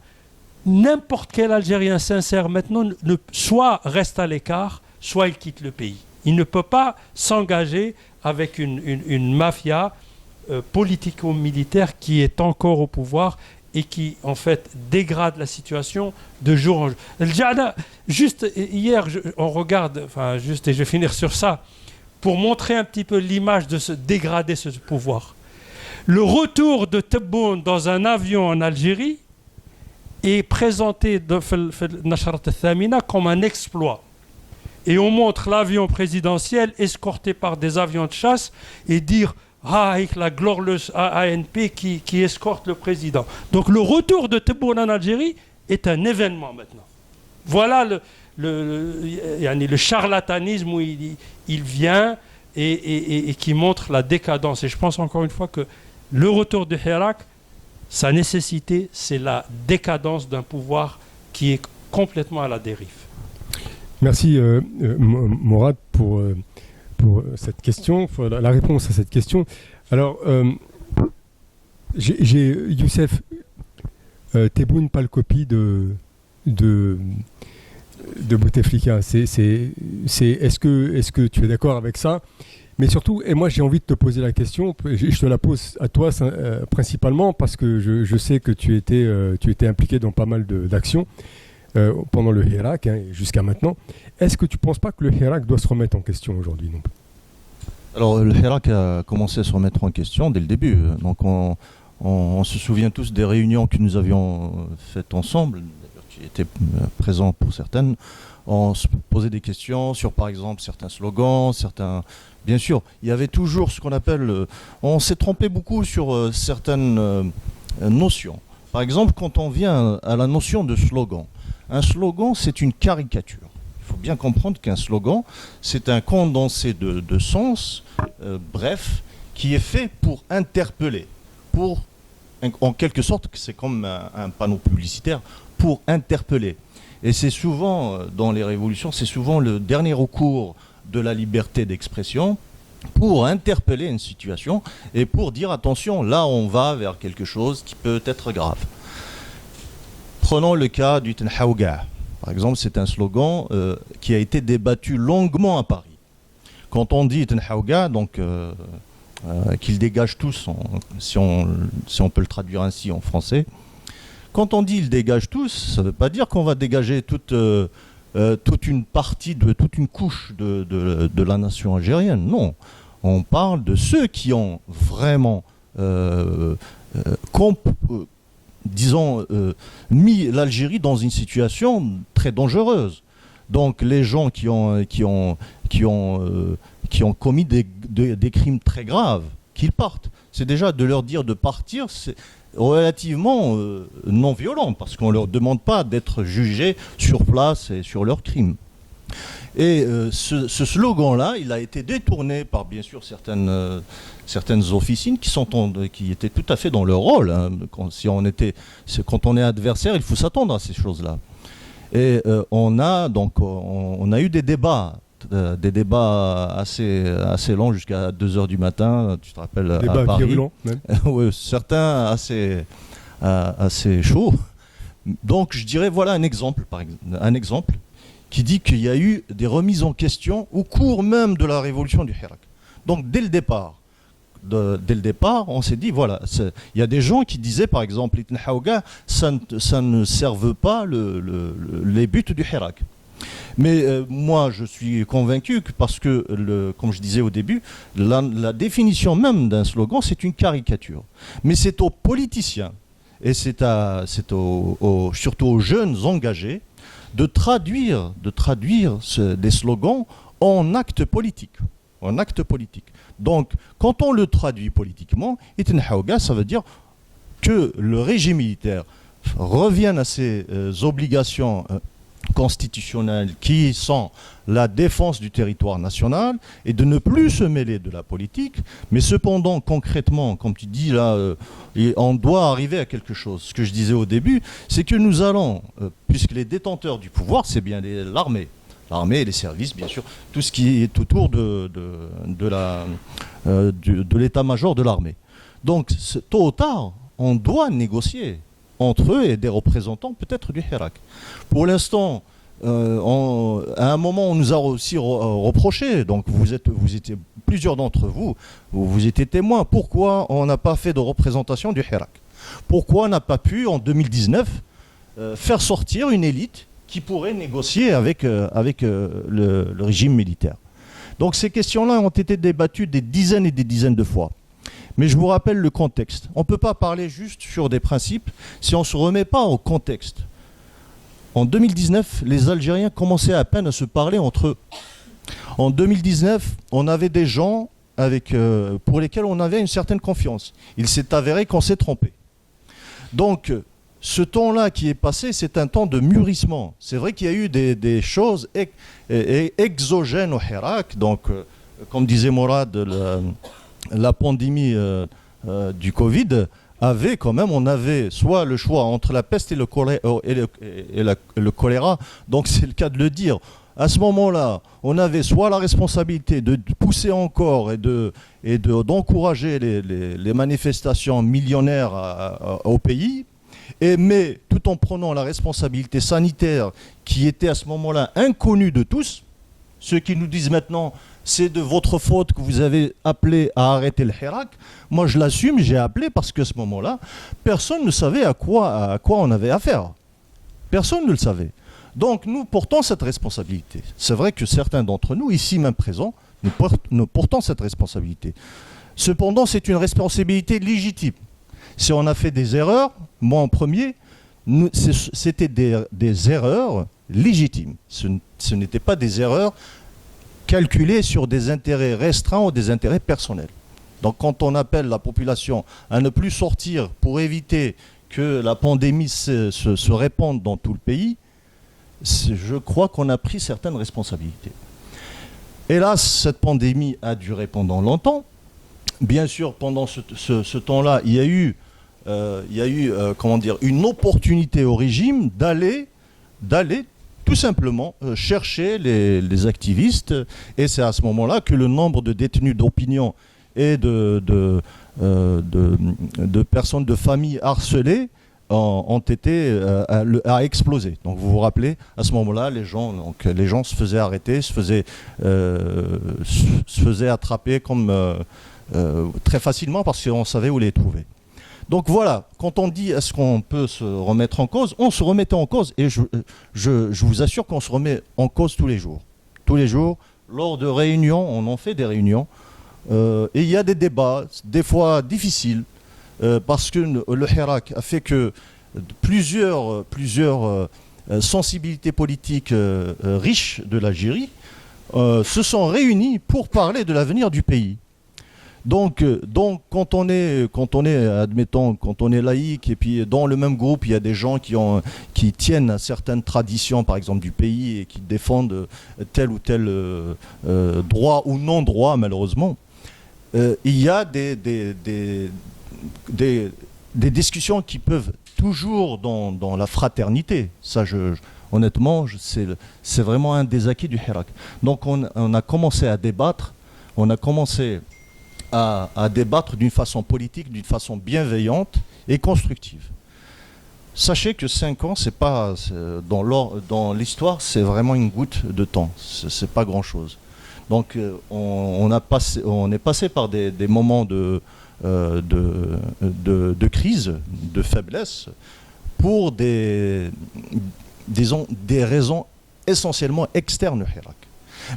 n'importe quel Algérien sincère maintenant, soit reste à l'écart, soit il quitte le pays. Il ne peut pas s'engager avec une mafia politico-militaire qui est encore au pouvoir et qui, en fait, dégrade la situation de jour en jour. Juste hier, on regarde, enfin, juste, et je vais finir sur ça, pour montrer un petit peu l'image de se dégrader ce pouvoir. Le retour de Tebboune dans un avion en Algérie est présenté dans Nashrat al-Thamina comme un exploit. Et on montre l'avion présidentiel escorté par des avions de chasse et dire avec la glorieuse ANP qui escorte le président. Donc le retour de Tebboune en Algérie est un événement maintenant. Voilà le charlatanisme où il vient et qui montre la décadence. Et je pense encore une fois que le retour de Hirak, sa nécessité, c'est la décadence d'un pouvoir qui est complètement à la dérive. Merci Morad pour cette question, pour la réponse à cette question. Alors, j'ai Youssef, Tebboune, pas le copie de Bouteflika. Est-ce que tu es d'accord avec ça? Mais surtout, et moi j'ai envie de te poser la question, je te la pose à toi principalement parce que je sais que tu étais impliqué dans pas mal d'actions pendant le Hirak, jusqu'à maintenant. Est-ce que tu ne penses pas que le Hirak doit se remettre en question aujourd'hui non? Alors le Hirak a commencé à se remettre en question dès le début. Donc on se souvient tous des réunions que nous avions faites ensemble, d'ailleurs tu étais présent pour certaines. On se posait des questions sur par exemple certains slogans, Bien sûr, il y avait toujours ce qu'on appelle... on s'est trompé beaucoup sur certaines notions. Par exemple, quand on vient à la notion de slogan, un slogan, c'est une caricature. Il faut bien comprendre qu'un slogan, c'est un condensé de sens, bref, qui est fait pour interpeller, en quelque sorte, c'est comme un panneau publicitaire, pour interpeller. Et c'est souvent, dans les révolutions, c'est souvent le dernier recours de la liberté d'expression pour interpeller une situation et pour dire attention, là on va vers quelque chose qui peut être grave. Prenons le cas du Tenhaouga. Par exemple, c'est un slogan qui a été débattu longuement à Paris. Quand on dit Tenhaouga, donc qu'ils dégagent tous, si on peut le traduire ainsi en français, quand on dit ils dégagent tous, ça ne veut pas dire qu'on va dégager toute une partie, toute une couche de la nation algérienne. Non, on parle de ceux qui ont vraiment, mis l'Algérie dans une situation très dangereuse. Donc les gens qui ont commis des crimes très graves, qu'ils partent. C'est déjà de leur dire de partir, c'est relativement non violent, parce qu'on ne leur demande pas d'être jugés sur place et sur leurs crimes. Et ce slogan-là, il a été détourné par, bien sûr, certaines officines qui étaient tout à fait dans leur rôle. Quand on est adversaire, il faut s'attendre à ces choses-là. Et on a eu des débats assez longs jusqu'à 2h du matin, tu te rappelles, débat à Paris. Virulent, même. Oui, certains assez chauds. Donc je dirais, voilà un exemple qui dit qu'il y a eu des remises en question au cours même de la révolution du Hirak. Donc dès le départ, on s'est dit, voilà, il y a des gens qui disaient, par exemple, Tenhaouga, ça ne serve pas les buts du Hirak. Mais moi, je suis convaincu que parce que, comme je disais au début, la définition même d'un slogan, c'est une caricature. Mais c'est aux politiciens, et c'est surtout aux jeunes engagés, de traduire des slogans en actes politiques. Donc, quand on le traduit politiquement, Tenhaouga, ça veut dire que le régime militaire revienne à ses obligations constitutionnelles qui sont la défense du territoire national et de ne plus se mêler de la politique, mais cependant concrètement, comme tu dis là, on doit arriver à quelque chose. Ce que je disais au début, c'est que nous allons, puisque les détenteurs du pouvoir, c'est bien l'armée et les services, bien sûr, tout ce qui est autour de l'état-major de l'armée. Donc tôt ou tard, on doit négocier entre eux et des représentants peut-être du Hirak. Pour l'instant, à un moment, on nous a aussi reproché, donc vous étiez plusieurs d'entre vous étiez témoins, pourquoi on n'a pas fait de représentation du Hirak? Pourquoi on n'a pas pu, en 2019, faire sortir une élite qui pourrait négocier avec le régime militaire? Donc ces questions-là ont été débattues des dizaines et des dizaines de fois. Mais je vous rappelle le contexte. On ne peut pas parler juste sur des principes si on ne se remet pas au contexte. En 2019, les Algériens commençaient à peine à se parler entre eux. En 2019, on avait des gens pour lesquels on avait une certaine confiance. Il s'est avéré qu'on s'est trompé. Donc, ce temps-là qui est passé, c'est un temps de mûrissement. C'est vrai qu'il y a eu des choses exogènes au Hirak. Donc, comme disait Morad, la pandémie du Covid on avait soit le choix entre la peste et le choléra, donc c'est le cas de le dire. À ce moment-là, on avait soit la responsabilité de pousser encore et d'encourager les manifestations millionnaires au pays, mais tout en prenant la responsabilité sanitaire qui était à ce moment-là inconnue de tous. Ceux qui nous disent maintenant c'est de votre faute que vous avez appelé à arrêter le Hirak. Moi, je l'assume, j'ai appelé parce qu'à ce moment-là, personne ne savait à quoi on avait affaire. Personne ne le savait. Donc, nous portons cette responsabilité. C'est vrai que certains d'entre nous, ici même présents, nous portons cette responsabilité. Cependant, c'est une responsabilité légitime. Si on a fait des erreurs, moi en premier, c'était des erreurs légitimes. Ce n'étaient pas des erreurs calculés sur des intérêts restreints ou des intérêts personnels. Donc quand on appelle la population à ne plus sortir pour éviter que la pandémie se répande dans tout le pays, je crois qu'on a pris certaines responsabilités. Hélas, cette pandémie a duré pendant longtemps. Bien sûr, pendant ce temps-là, il y a eu une opportunité au régime d'aller tout simplement chercher les activistes, et c'est à ce moment-là que le nombre de détenus d'opinion et de personnes de famille harcelées a explosé. Donc vous vous rappelez, à ce moment-là, les gens se faisaient arrêter, se faisaient attraper très facilement parce qu'on savait où les trouver. Donc voilà, quand on dit est-ce qu'on peut se remettre en cause, on se remettait en cause, et je vous assure qu'on se remet en cause tous les jours. Tous les jours, lors de réunions, on en fait des réunions, et il y a des débats, des fois difficiles, parce que le Hirak a fait que plusieurs sensibilités politiques riches de l'Algérie se sont réunies pour parler de l'avenir du pays. Donc quand on est laïque, et puis dans le même groupe il y a des gens qui tiennent à certaines traditions par exemple du pays et qui défendent tel ou tel droit ou non droit malheureusement, il y a des discussions qui peuvent toujours dans la fraternité. Ça, honnêtement, c'est vraiment un des acquis du Hirak. Donc on a commencé à débattre, à débattre d'une façon politique, d'une façon bienveillante et constructive. Sachez que 5 ans, dans l'histoire, c'est vraiment une goutte de temps. C'est pas grand-chose. Donc on est passé par des moments de crise, de faiblesse, pour des raisons essentiellement externes au Hirak.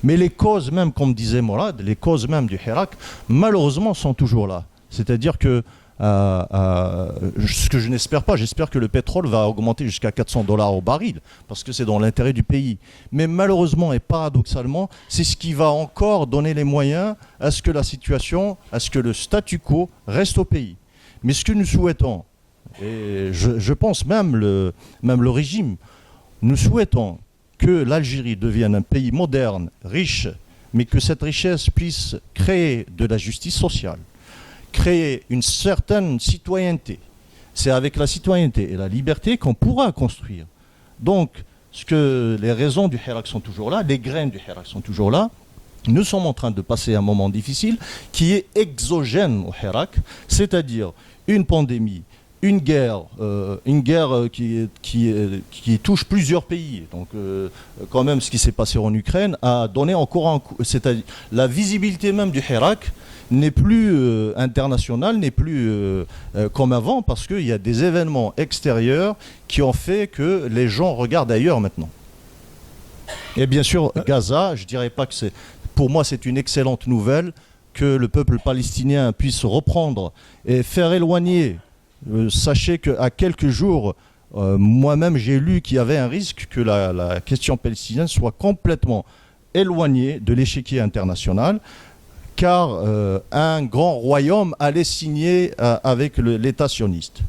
Mais les causes même, comme disait Morad, les causes même du Hirak, malheureusement, sont toujours là. C'est-à-dire que, ce que je n'espère pas, j'espère que le pétrole va augmenter jusqu'à $400 au baril, parce que c'est dans l'intérêt du pays. Mais malheureusement et paradoxalement, c'est ce qui va encore donner les moyens à ce que la situation, à ce que le statu quo reste au pays. Mais ce que nous souhaitons, et je pense même le régime, nous souhaitons que l'Algérie devienne un pays moderne, riche, mais que cette richesse puisse créer de la justice sociale, créer une certaine citoyenneté. C'est avec la citoyenneté et la liberté qu'on pourra construire. Donc, les raisons du Hirak sont toujours là, les graines du Hirak sont toujours là. Nous sommes en train de passer un moment difficile qui est exogène au Hirak, c'est-à-dire une pandémie une guerre qui touche plusieurs pays. Donc, quand même, ce qui s'est passé en Ukraine a donné encore un coup. C'est-à-dire, la visibilité même du Hirak n'est plus internationale, n'est plus comme avant, parce qu'il y a des événements extérieurs qui ont fait que les gens regardent ailleurs maintenant. Et bien sûr, Gaza, je dirais pas que c'est... Pour moi, c'est une excellente nouvelle que le peuple palestinien puisse reprendre et faire éloigner. Sachez qu'à quelques jours, moi-même, j'ai lu qu'il y avait un risque que la question palestinienne soit complètement éloignée de l'échiquier international, car un grand royaume allait signer avec l'État sioniste.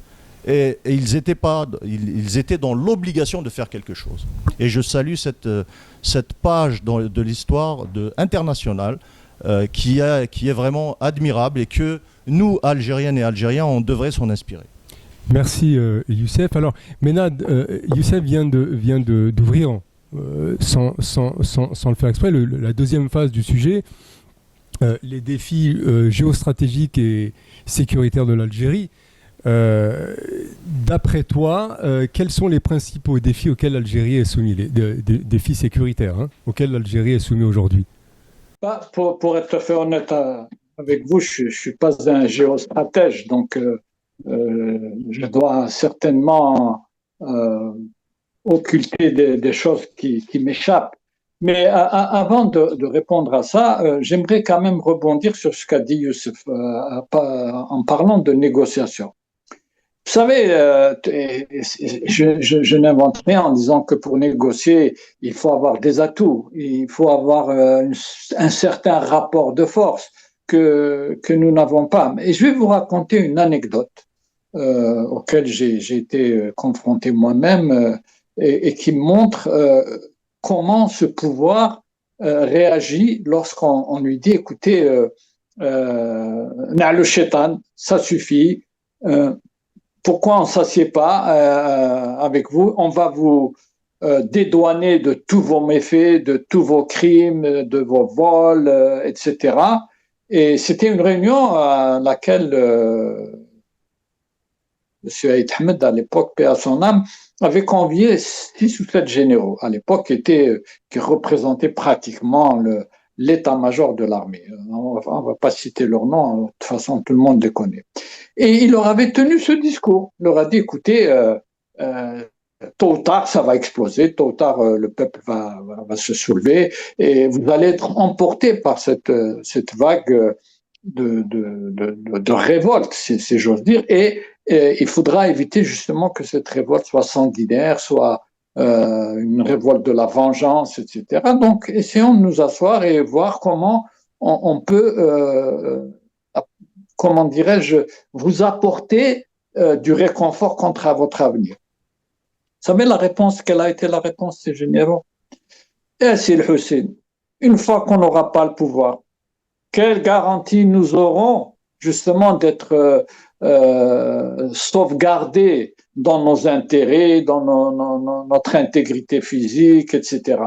Et ils étaient dans l'obligation de faire quelque chose. Et je salue cette page de l'histoire internationale qui est vraiment admirable et que nous, Algériennes et Algériens, on devrait s'en inspirer. Merci Youssef. Alors, Ménad, Youssef vient d'ouvrir, sans le faire exprès, la deuxième phase du sujet, les défis géostratégiques et sécuritaires de l'Algérie. D'après toi, quels sont les principaux défis auxquels l'Algérie est soumise, les défis sécuritaires auxquels l'Algérie est soumise aujourd'hui? Pour être tout à fait honnête avec vous, je ne suis pas un géostratège, donc je dois certainement occulter des choses qui m'échappent. Mais avant de répondre à ça, j'aimerais quand même rebondir sur ce qu'a dit Youssef en parlant de négociation. Vous savez, je n'invente rien en disant que pour négocier, il faut avoir des atouts, il faut avoir un certain rapport de force que nous n'avons pas. Et je vais vous raconter une anecdote auquel j'ai été confronté moi-même et qui montre comment ce pouvoir réagit lorsqu'on lui dit, écoutez, le shaitan, ça suffit. Pourquoi on ne s'assied pas avec vous? On va vous dédouaner de tous vos méfaits, de tous vos crimes, de vos vols, etc. Et c'était une réunion à laquelle M. Aïd Ahmed, à l'époque, paix à son âme, avait convié 6 ou 7 généraux, à l'époque, qui représentaient pratiquement l'état-major de l'armée. On ne va pas citer leur nom, de toute façon, tout le monde les connaît. Et il leur avait tenu ce discours. Il leur a dit, écoutez, tôt ou tard, ça va exploser, tôt ou tard, le peuple va se soulever, et vous allez être emportés par cette vague de révolte, si j'ose dire, et il faudra éviter justement que cette révolte soit sanguinaire, soit une révolte de la vengeance, etc. Donc, essayons de nous asseoir et voir comment on peut, comment dirais-je, vous apporter du réconfort contre votre avenir. Vous savez la réponse, quelle a été la réponse de ces généraux? Eh, c'est le Hussein. Une fois qu'on n'aura pas le pouvoir, quelle garantie nous aurons justement d'être sauvegardés dans nos intérêts, dans notre intégrité physique, etc.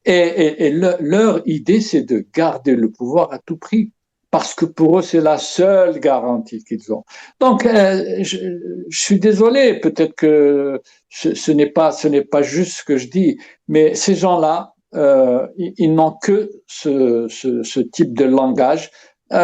Et leur idée, c'est de garder le pouvoir à tout prix, parce que pour eux, c'est la seule garantie qu'ils ont. Donc, je suis désolé, peut-être que ce n'est pas juste ce que je dis, mais ces gens-là, ils n'ont que ce type de langage. Nous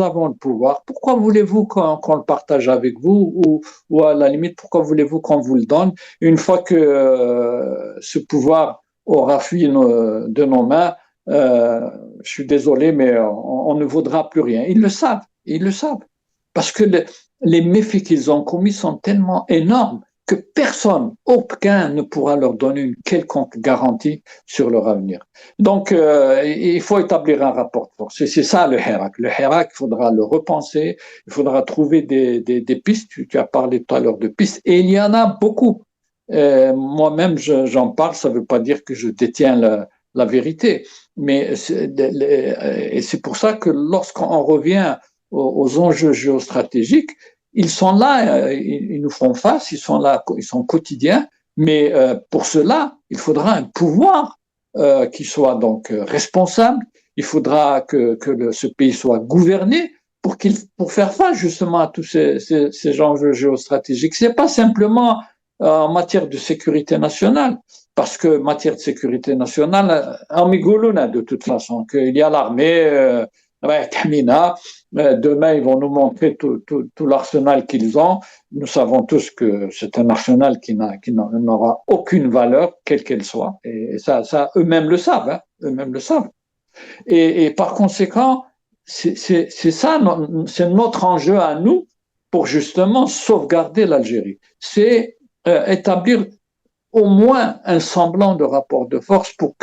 avons le pouvoir. Pourquoi voulez-vous qu'on le partage avec vous, ou à la limite, pourquoi voulez-vous qu'on vous le donne une fois que ce pouvoir aura fui de nos mains? Je suis désolé, mais on ne vaudra plus rien. Ils le savent, parce que les méfaits qu'ils ont commis sont tellement énormes que personne, aucun ne pourra leur donner une quelconque garantie sur leur avenir. Donc, il faut établir un rapport de force. C'est ça le Hirak. Le Hirak, il faudra le repenser, il faudra trouver des pistes. Tu as parlé tout à l'heure de pistes, et il y en a beaucoup. Moi-même, j'en parle, ça ne veut pas dire que je détiens la vérité, mais c'est pour ça que lorsqu'on revient aux enjeux géostratégiques, ils sont là, ils nous font face, ils sont là, ils sont quotidiens, mais pour cela, il faudra un pouvoir qui soit donc responsable, il faudra que ce pays soit gouverné pour faire face justement à tous ces enjeux géostratégiques. C'est pas simplement en matière de sécurité nationale, parce que matière de sécurité nationale, Amigoulouna de toute façon, qu'il y a l'armée, demain ils vont nous montrer tout l'arsenal qu'ils ont. Nous savons tous que c'est un arsenal qui n'aura aucune valeur, quelle qu'elle soit, et ça eux-mêmes le savent, hein, eux-mêmes le savent. Et par conséquent, c'est ça, c'est notre enjeu à nous pour justement sauvegarder l'Algérie. C'est établir au moins un semblant de rapport de force pour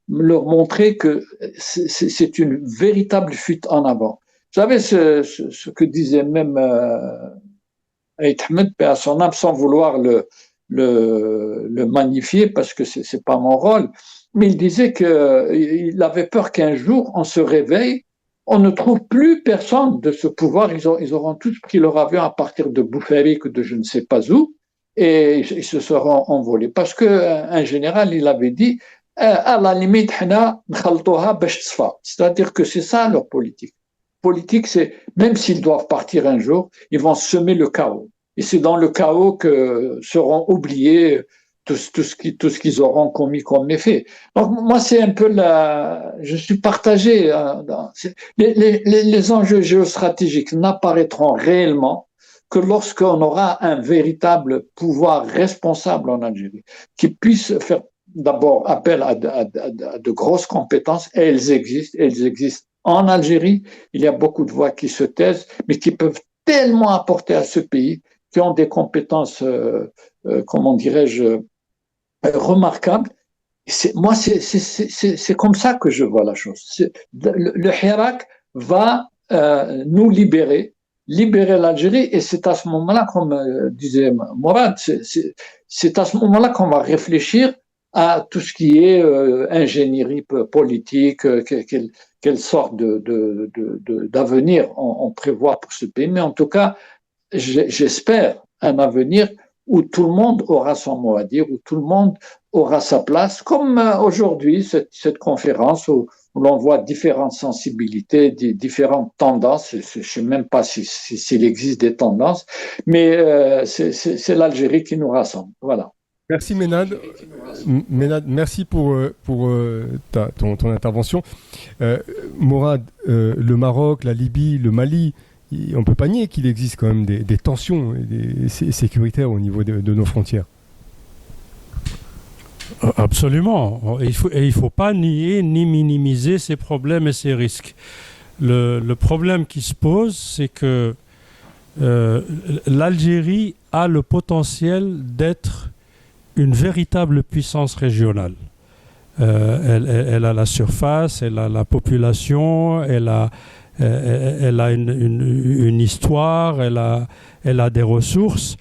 leur montrer que c'est une véritable fuite en avant. Vous savez ce que disait même Aït Ahmed, paix à son âme, sans vouloir le magnifier parce que c'est pas mon rôle, mais il disait qu'il avait peur qu'un jour on se réveille, on ne trouve plus personne de ce pouvoir, ils auront tous pris leur avion à partir de Boufarik ou de je ne sais pas où, et ils se seront envolés. Parce qu'un général, il avait dit, à la limite, c'est-à-dire que c'est ça leur politique. Politique, c'est, même s'ils doivent partir un jour, ils vont semer le chaos. Et c'est dans le chaos que seront oubliés tout ce qu'ils auront commis comme méfait. Donc, moi, c'est un peu je suis partagé. Les enjeux géostratégiques n'apparaîtront réellement que lorsqu'on aura un véritable pouvoir responsable en Algérie, qui puisse faire d'abord appel à de grosses compétences, et elles existent en Algérie. Il y a beaucoup de voix qui se taisent, mais qui peuvent tellement apporter à ce pays, qui ont des compétences, comment dirais-je, remarquables. Moi, c'est comme ça que je vois la chose. Le Hirak va nous libérer l'Algérie, et c'est à ce moment-là, comme disait Mourad, c'est à ce moment-là qu'on va réfléchir à tout ce qui est ingénierie politique, quelle sorte d'avenir on prévoit pour ce pays. Mais en tout cas, j'espère un avenir où tout le monde aura son mot à dire, où tout le monde aura sa place, comme aujourd'hui, cette conférence où l'on voit différentes sensibilités, différentes tendances. Je ne sais même pas s'il existe des tendances, mais c'est l'Algérie qui nous rassemble. Voilà. Merci Ménad. Ménad, merci pour ton intervention. Mourad, le Maroc, la Libye, le Mali, on ne peut pas nier qu'il existe quand même des tensions sécuritaires au niveau de nos frontières. Absolument. Il ne faut pas nier ni minimiser ces problèmes et ces risques. Le problème qui se pose, c'est que l'Algérie a le potentiel d'être une véritable puissance régionale. Elle a la surface, elle a la population, elle a une histoire, elle a des ressources,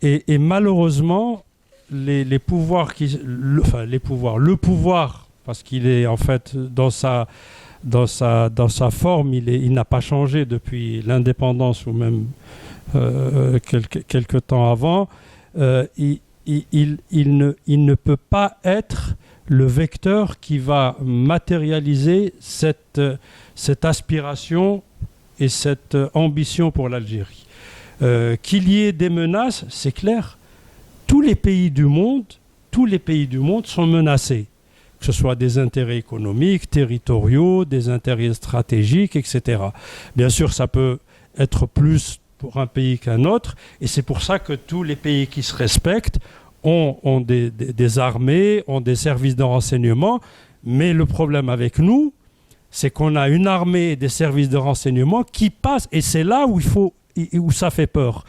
et malheureusement le pouvoir, parce qu'il est en fait dans sa forme, il n'a pas changé depuis l'indépendance ou même quelques temps avant. Il ne peut pas être le vecteur qui va matérialiser cette aspiration et cette ambition pour l'Algérie. Qu'il y ait des menaces, c'est clair. Tous les pays du monde sont menacés, que ce soit des intérêts économiques, territoriaux, des intérêts stratégiques, etc. Bien sûr, ça peut être plus pour un pays qu'un autre, et c'est pour ça que tous les pays qui se respectent ont des armées, ont des services de renseignement, mais le problème avec nous, c'est qu'on a une armée et des services de renseignement qui passent, et c'est là où ça fait peur,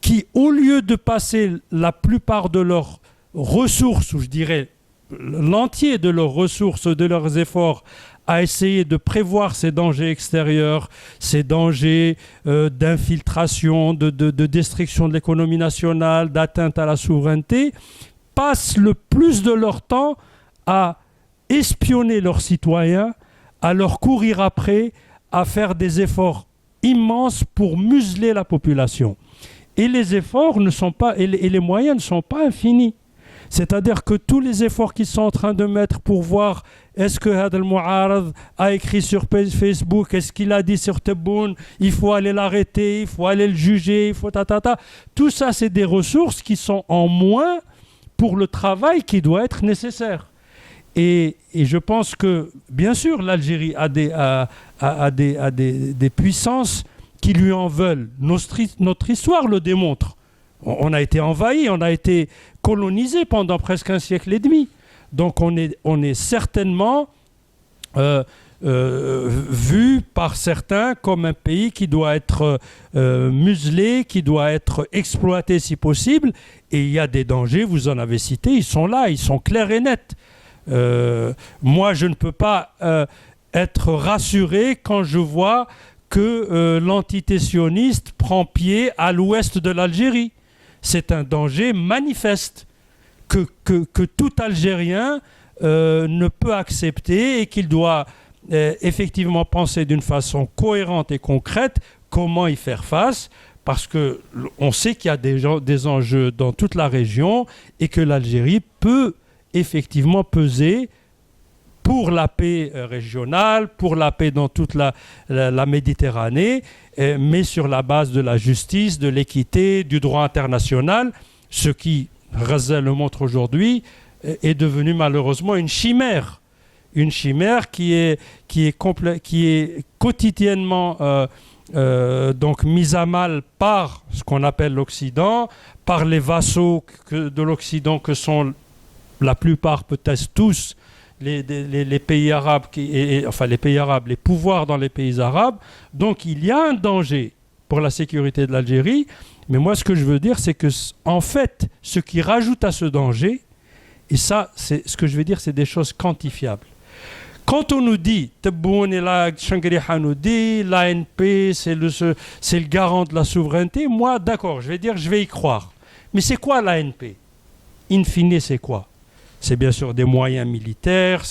qui, au lieu de passer la plupart de leurs ressources, ou je dirais l'entier de leurs ressources, de leurs efforts, à essayer de prévoir ces dangers extérieurs, ces dangers d'infiltration, de destruction de l'économie nationale, d'atteinte à la souveraineté, passent le plus de leur temps à espionner leurs citoyens, à leur courir après, à faire des efforts immenses pour museler la population. Et les efforts ne sont pas, et les moyens ne sont pas infinis. C'est-à-dire que tous les efforts qu'ils sont en train de mettre pour voir est-ce que Had al-Mu'arad a écrit sur Facebook, est-ce qu'il a dit sur Tebboune, il faut aller l'arrêter, il faut aller le juger, il faut ta. Tout ça, c'est des ressources qui sont en moins pour le travail qui doit être nécessaire. Et je pense que, bien sûr, l'Algérie a des puissances qui lui en veulent. Notre histoire le démontre. On a été envahi, on a été colonisé pendant presque un siècle et demi. Donc on est certainement vu par certains comme un pays qui doit être muselé, qui doit être exploité si possible. Et il y a des dangers, vous en avez cité, ils sont là, ils sont clairs et nets. Moi, je ne peux pas être rassuré quand je vois que l'entité sioniste prend pied à l'ouest de l'Algérie. C'est un danger manifeste que tout Algérien ne peut accepter et qu'il doit effectivement penser d'une façon cohérente et concrète comment y faire face, parce qu'on sait qu'il y a des enjeux dans toute la région et que l'Algérie peut effectivement peser pour la paix régionale, pour la paix dans toute la Méditerranée, mais sur la base de la justice, de l'équité, du droit international, ce qui, Ghazal le montre aujourd'hui, est devenu malheureusement une chimère qui est quotidiennement donc mise à mal par ce qu'on appelle l'Occident, par les vassaux de l'Occident que sont la plupart, peut-être tous, les pays arabes, les pouvoirs dans les pays arabes. Donc il y a un danger pour la sécurité de l'Algérie. Mais moi, ce que je veux dire, c'est que, en fait, ce qui rajoute à ce danger, et ça, c'est ce que je veux dire, c'est des choses quantifiables. Quand on nous dit, Tebboune et la Shangriha nous dit, l'ANP, c'est le garant de la souveraineté, moi, d'accord, je vais y croire. Mais c'est quoi l'ANP? In fine, c'est quoi? C'est bien sûr des moyens militaires,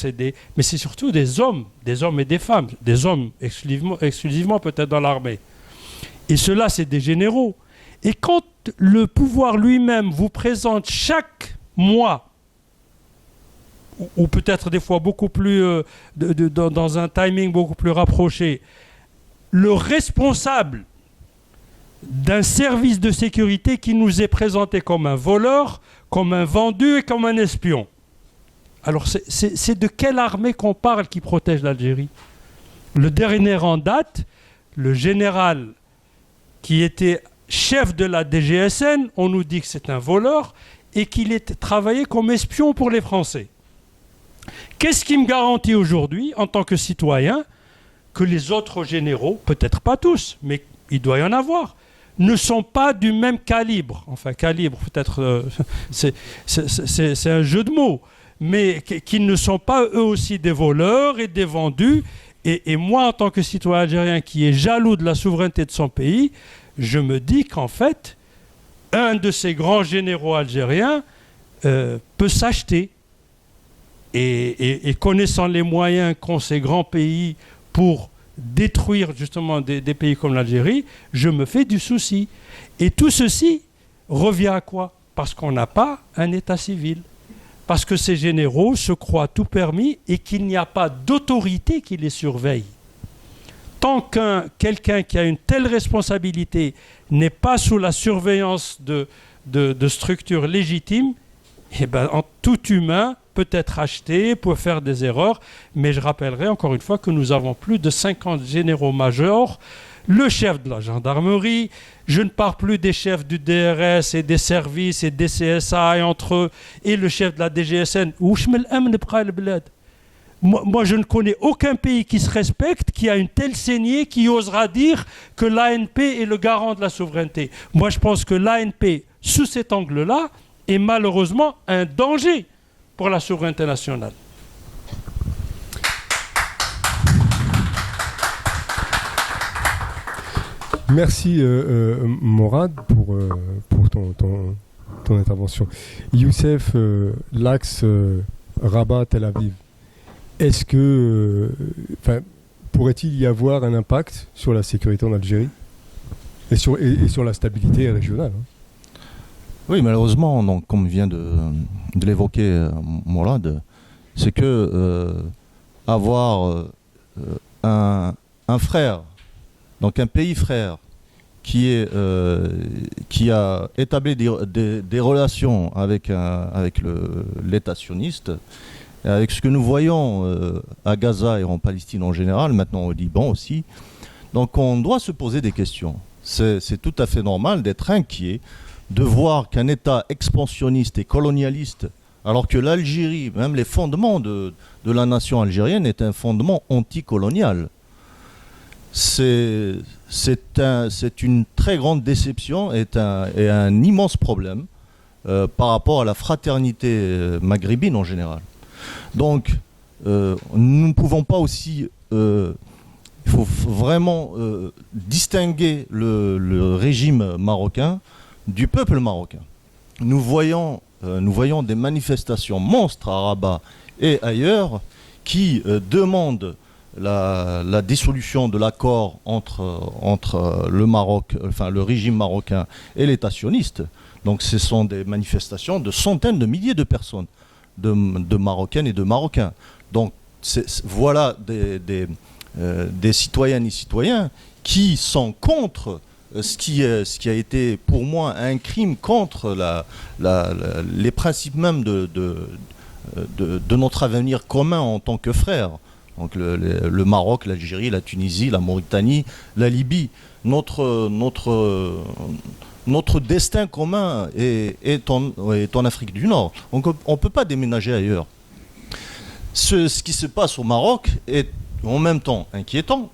mais c'est surtout des hommes et des femmes, des hommes exclusivement peut-être dans l'armée. Et ceux-là, c'est des généraux. Et quand le pouvoir lui-même vous présente chaque mois, ou peut-être des fois beaucoup plus, dans un timing beaucoup plus rapproché, le responsable d'un service de sécurité qui nous est présenté comme un voleur, comme un vendu et comme un espion. Alors c'est de quelle armée qu'on parle qui protège l'Algérie? Le dernier en date, le général qui était chef de la DGSN, on nous dit que c'est un voleur et qu'il est travaillé comme espion pour les Français. Qu'est-ce qui me garantit aujourd'hui, en tant que citoyen, que les autres généraux, peut-être pas tous, mais il doit y en avoir, ne sont pas du même calibre? Enfin, calibre, peut-être, c'est un jeu de mots, mais qu'ils ne sont pas eux aussi des voleurs et des vendus. Et moi, en tant que citoyen algérien qui est jaloux de la souveraineté de son pays, je me dis qu'en fait, un de ces grands généraux algériens peut s'acheter. Et connaissant les moyens qu'ont ces grands pays pour détruire justement des pays comme l'Algérie, je me fais du souci. Et tout ceci revient à quoi? Parce qu'on n'a pas un état civil. Parce que ces généraux se croient tout permis et qu'il n'y a pas d'autorité qui les surveille. Tant quelqu'un qui a une telle responsabilité n'est pas sous la surveillance de structures légitimes, eh ben, tout humain peut être acheté, peut faire des erreurs. Mais je rappellerai encore une fois que nous avons plus de 50 généraux-majors, le chef de la gendarmerie, je ne parle plus des chefs du DRS et des services et des CSA et entre eux, et le chef de la DGSN. Moi, je ne connais aucun pays qui se respecte, qui a une telle saignée, qui osera dire que l'ANP est le garant de la souveraineté. Moi, je pense que l'ANP, sous cet angle-là, est malheureusement un danger pour la souveraineté nationale. Merci Morad pour ton intervention. Youssef, l'axe Rabat-Tel Aviv, est-ce que pourrait-il y avoir un impact sur la sécurité en Algérie et sur la stabilité régionale? Oui, malheureusement, donc, comme vient de l'évoquer Mourad, c'est que avoir un frère, donc un pays frère, qui a établi des relations avec l'État sioniste, et avec ce que nous voyons à Gaza et en Palestine en général, maintenant au Liban aussi. Donc on doit se poser des questions. C'est tout à fait normal d'être inquiet, de voir qu'un État expansionniste et colonialiste, alors que l'Algérie, même les fondements de la nation algérienne, est un fondement anticolonial. C'est une très grande déception et un immense problème par rapport à la fraternité maghrébine en général. Donc, nous ne pouvons pas aussi... il faut vraiment distinguer le régime marocain du peuple marocain. Nous voyons des manifestations monstres à Rabat et ailleurs qui demandent la dissolution de l'accord entre le Maroc, enfin le régime marocain et l'État sioniste. Donc ce sont des manifestations de centaines de milliers de personnes, de Marocaines et de Marocains. Donc voilà des citoyennes et citoyens qui sont contre ce qui a été pour moi un crime contre les principes même de notre avenir commun en tant que frères. Donc le Maroc, l'Algérie, la Tunisie, la Mauritanie, la Libye. Notre destin commun est en Afrique du Nord. Donc on ne peut pas déménager ailleurs. Ce qui se passe au Maroc est en même temps inquiétant,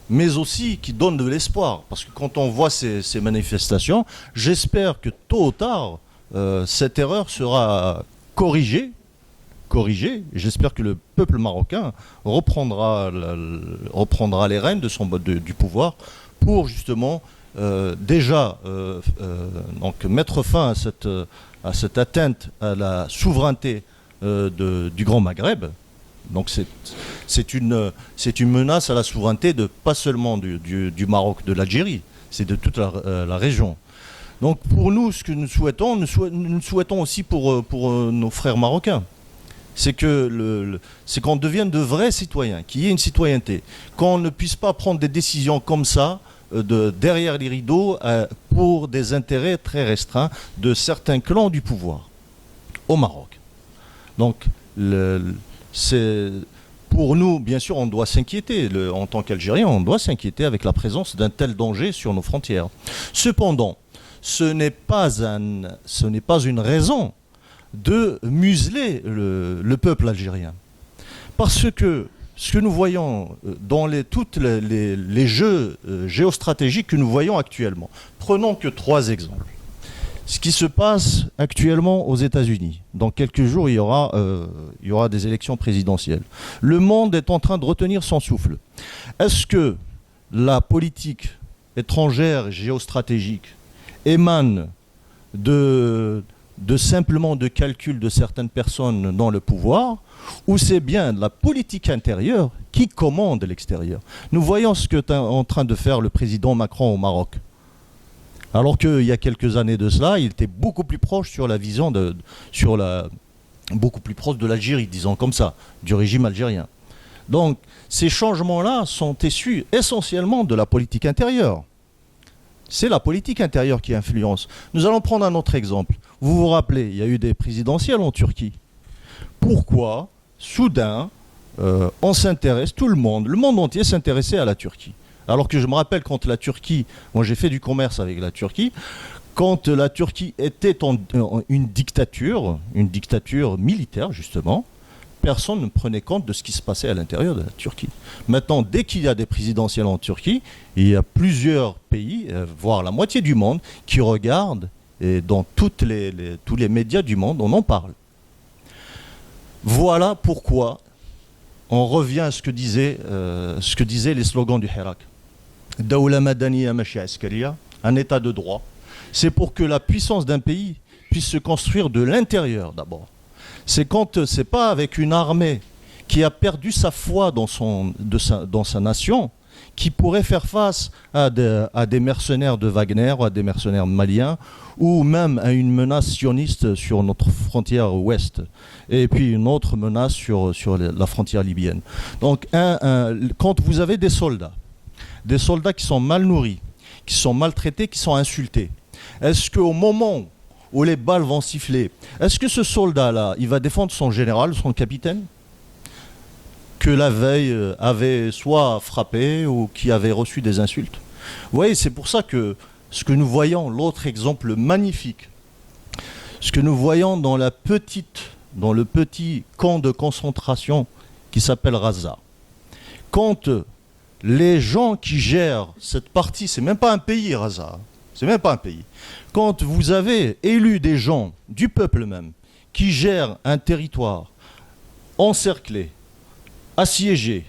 mais aussi qui donne de l'espoir. Parce que quand on voit ces manifestations, j'espère que tôt ou tard, cette erreur sera corrigée. J'espère que le peuple marocain reprendra les rênes du pouvoir pour justement donc mettre fin à cette atteinte à la souveraineté du Grand Maghreb. Donc c'est une menace à la souveraineté pas seulement du Maroc, de l'Algérie, c'est de toute la région. Donc pour nous, ce que nous souhaitons aussi pour nos frères marocains, c'est qu'on devienne de vrais citoyens, qu'il y ait une citoyenneté, qu'on ne puisse pas prendre des décisions comme ça, derrière les rideaux, pour des intérêts très restreints de certains clans du pouvoir au Maroc. Donc, pour nous, bien sûr, on doit s'inquiéter. En tant qu'Algériens, on doit s'inquiéter avec la présence d'un tel danger sur nos frontières. Cependant, ce n'est pas une raison de museler le peuple algérien. Parce que ce que nous voyons dans tous les jeux géostratégiques que nous voyons actuellement, prenons que 3 exemples. Ce qui se passe actuellement aux États-Unis. Dans quelques jours, il y aura des élections présidentielles. Le monde est en train de retenir son souffle. Est-ce que la politique étrangère et géostratégique émane simplement de calcul de certaines personnes dans le pouvoir, ou c'est bien la politique intérieure qui commande l'extérieur? Nous voyons ce qu'est en train de faire le président Macron au Maroc. Alors qu'il y a quelques années de cela, il était beaucoup plus proche sur la vision beaucoup plus proche de l'Algérie, disons comme ça, du régime algérien. Donc ces changements-là sont issus essentiellement de la politique intérieure. C'est la politique intérieure qui influence. Nous allons prendre un autre exemple. Vous vous rappelez, il y a eu des présidentielles en Turquie. Pourquoi, soudain, on s'intéresse, le monde entier s'intéressait à la Turquie? Alors que je me rappelle quand la Turquie, moi j'ai fait du commerce avec la Turquie, quand la Turquie était une dictature militaire justement, personne ne prenait compte de ce qui se passait à l'intérieur de la Turquie. Maintenant, dès qu'il y a des présidentielles en Turquie, il y a plusieurs pays, voire la moitié du monde, qui regardent, et dans tous les médias du monde, on en parle. Voilà pourquoi on revient à ce que disaient les slogans du Hirak. Dawla madaniya mashi askariya, un état de droit. C'est pour que la puissance d'un pays puisse se construire de l'intérieur d'abord. C'est pas avec une armée qui a perdu sa foi dans sa nation qui pourrait faire face à des mercenaires de Wagner, à des mercenaires maliens, ou même à une menace sioniste sur notre frontière ouest, et puis une autre menace sur la frontière libyenne. Donc, quand vous avez des soldats qui sont mal nourris, qui sont maltraités, qui sont insultés, est-ce qu'au moment où les balles vont siffler, est-ce que ce soldat-là, il va défendre son général, son capitaine, que la veille avait soit frappé ou qui avait reçu des insultes? Vous voyez, c'est pour ça que ce que nous voyons, l'autre exemple magnifique, ce que nous voyons dans le petit camp de concentration qui s'appelle Raza, quand les gens qui gèrent cette partie, c'est même pas un pays, Raza, c'est même pas un pays. Quand vous avez élu des gens du peuple même qui gèrent un territoire encerclé, assiégé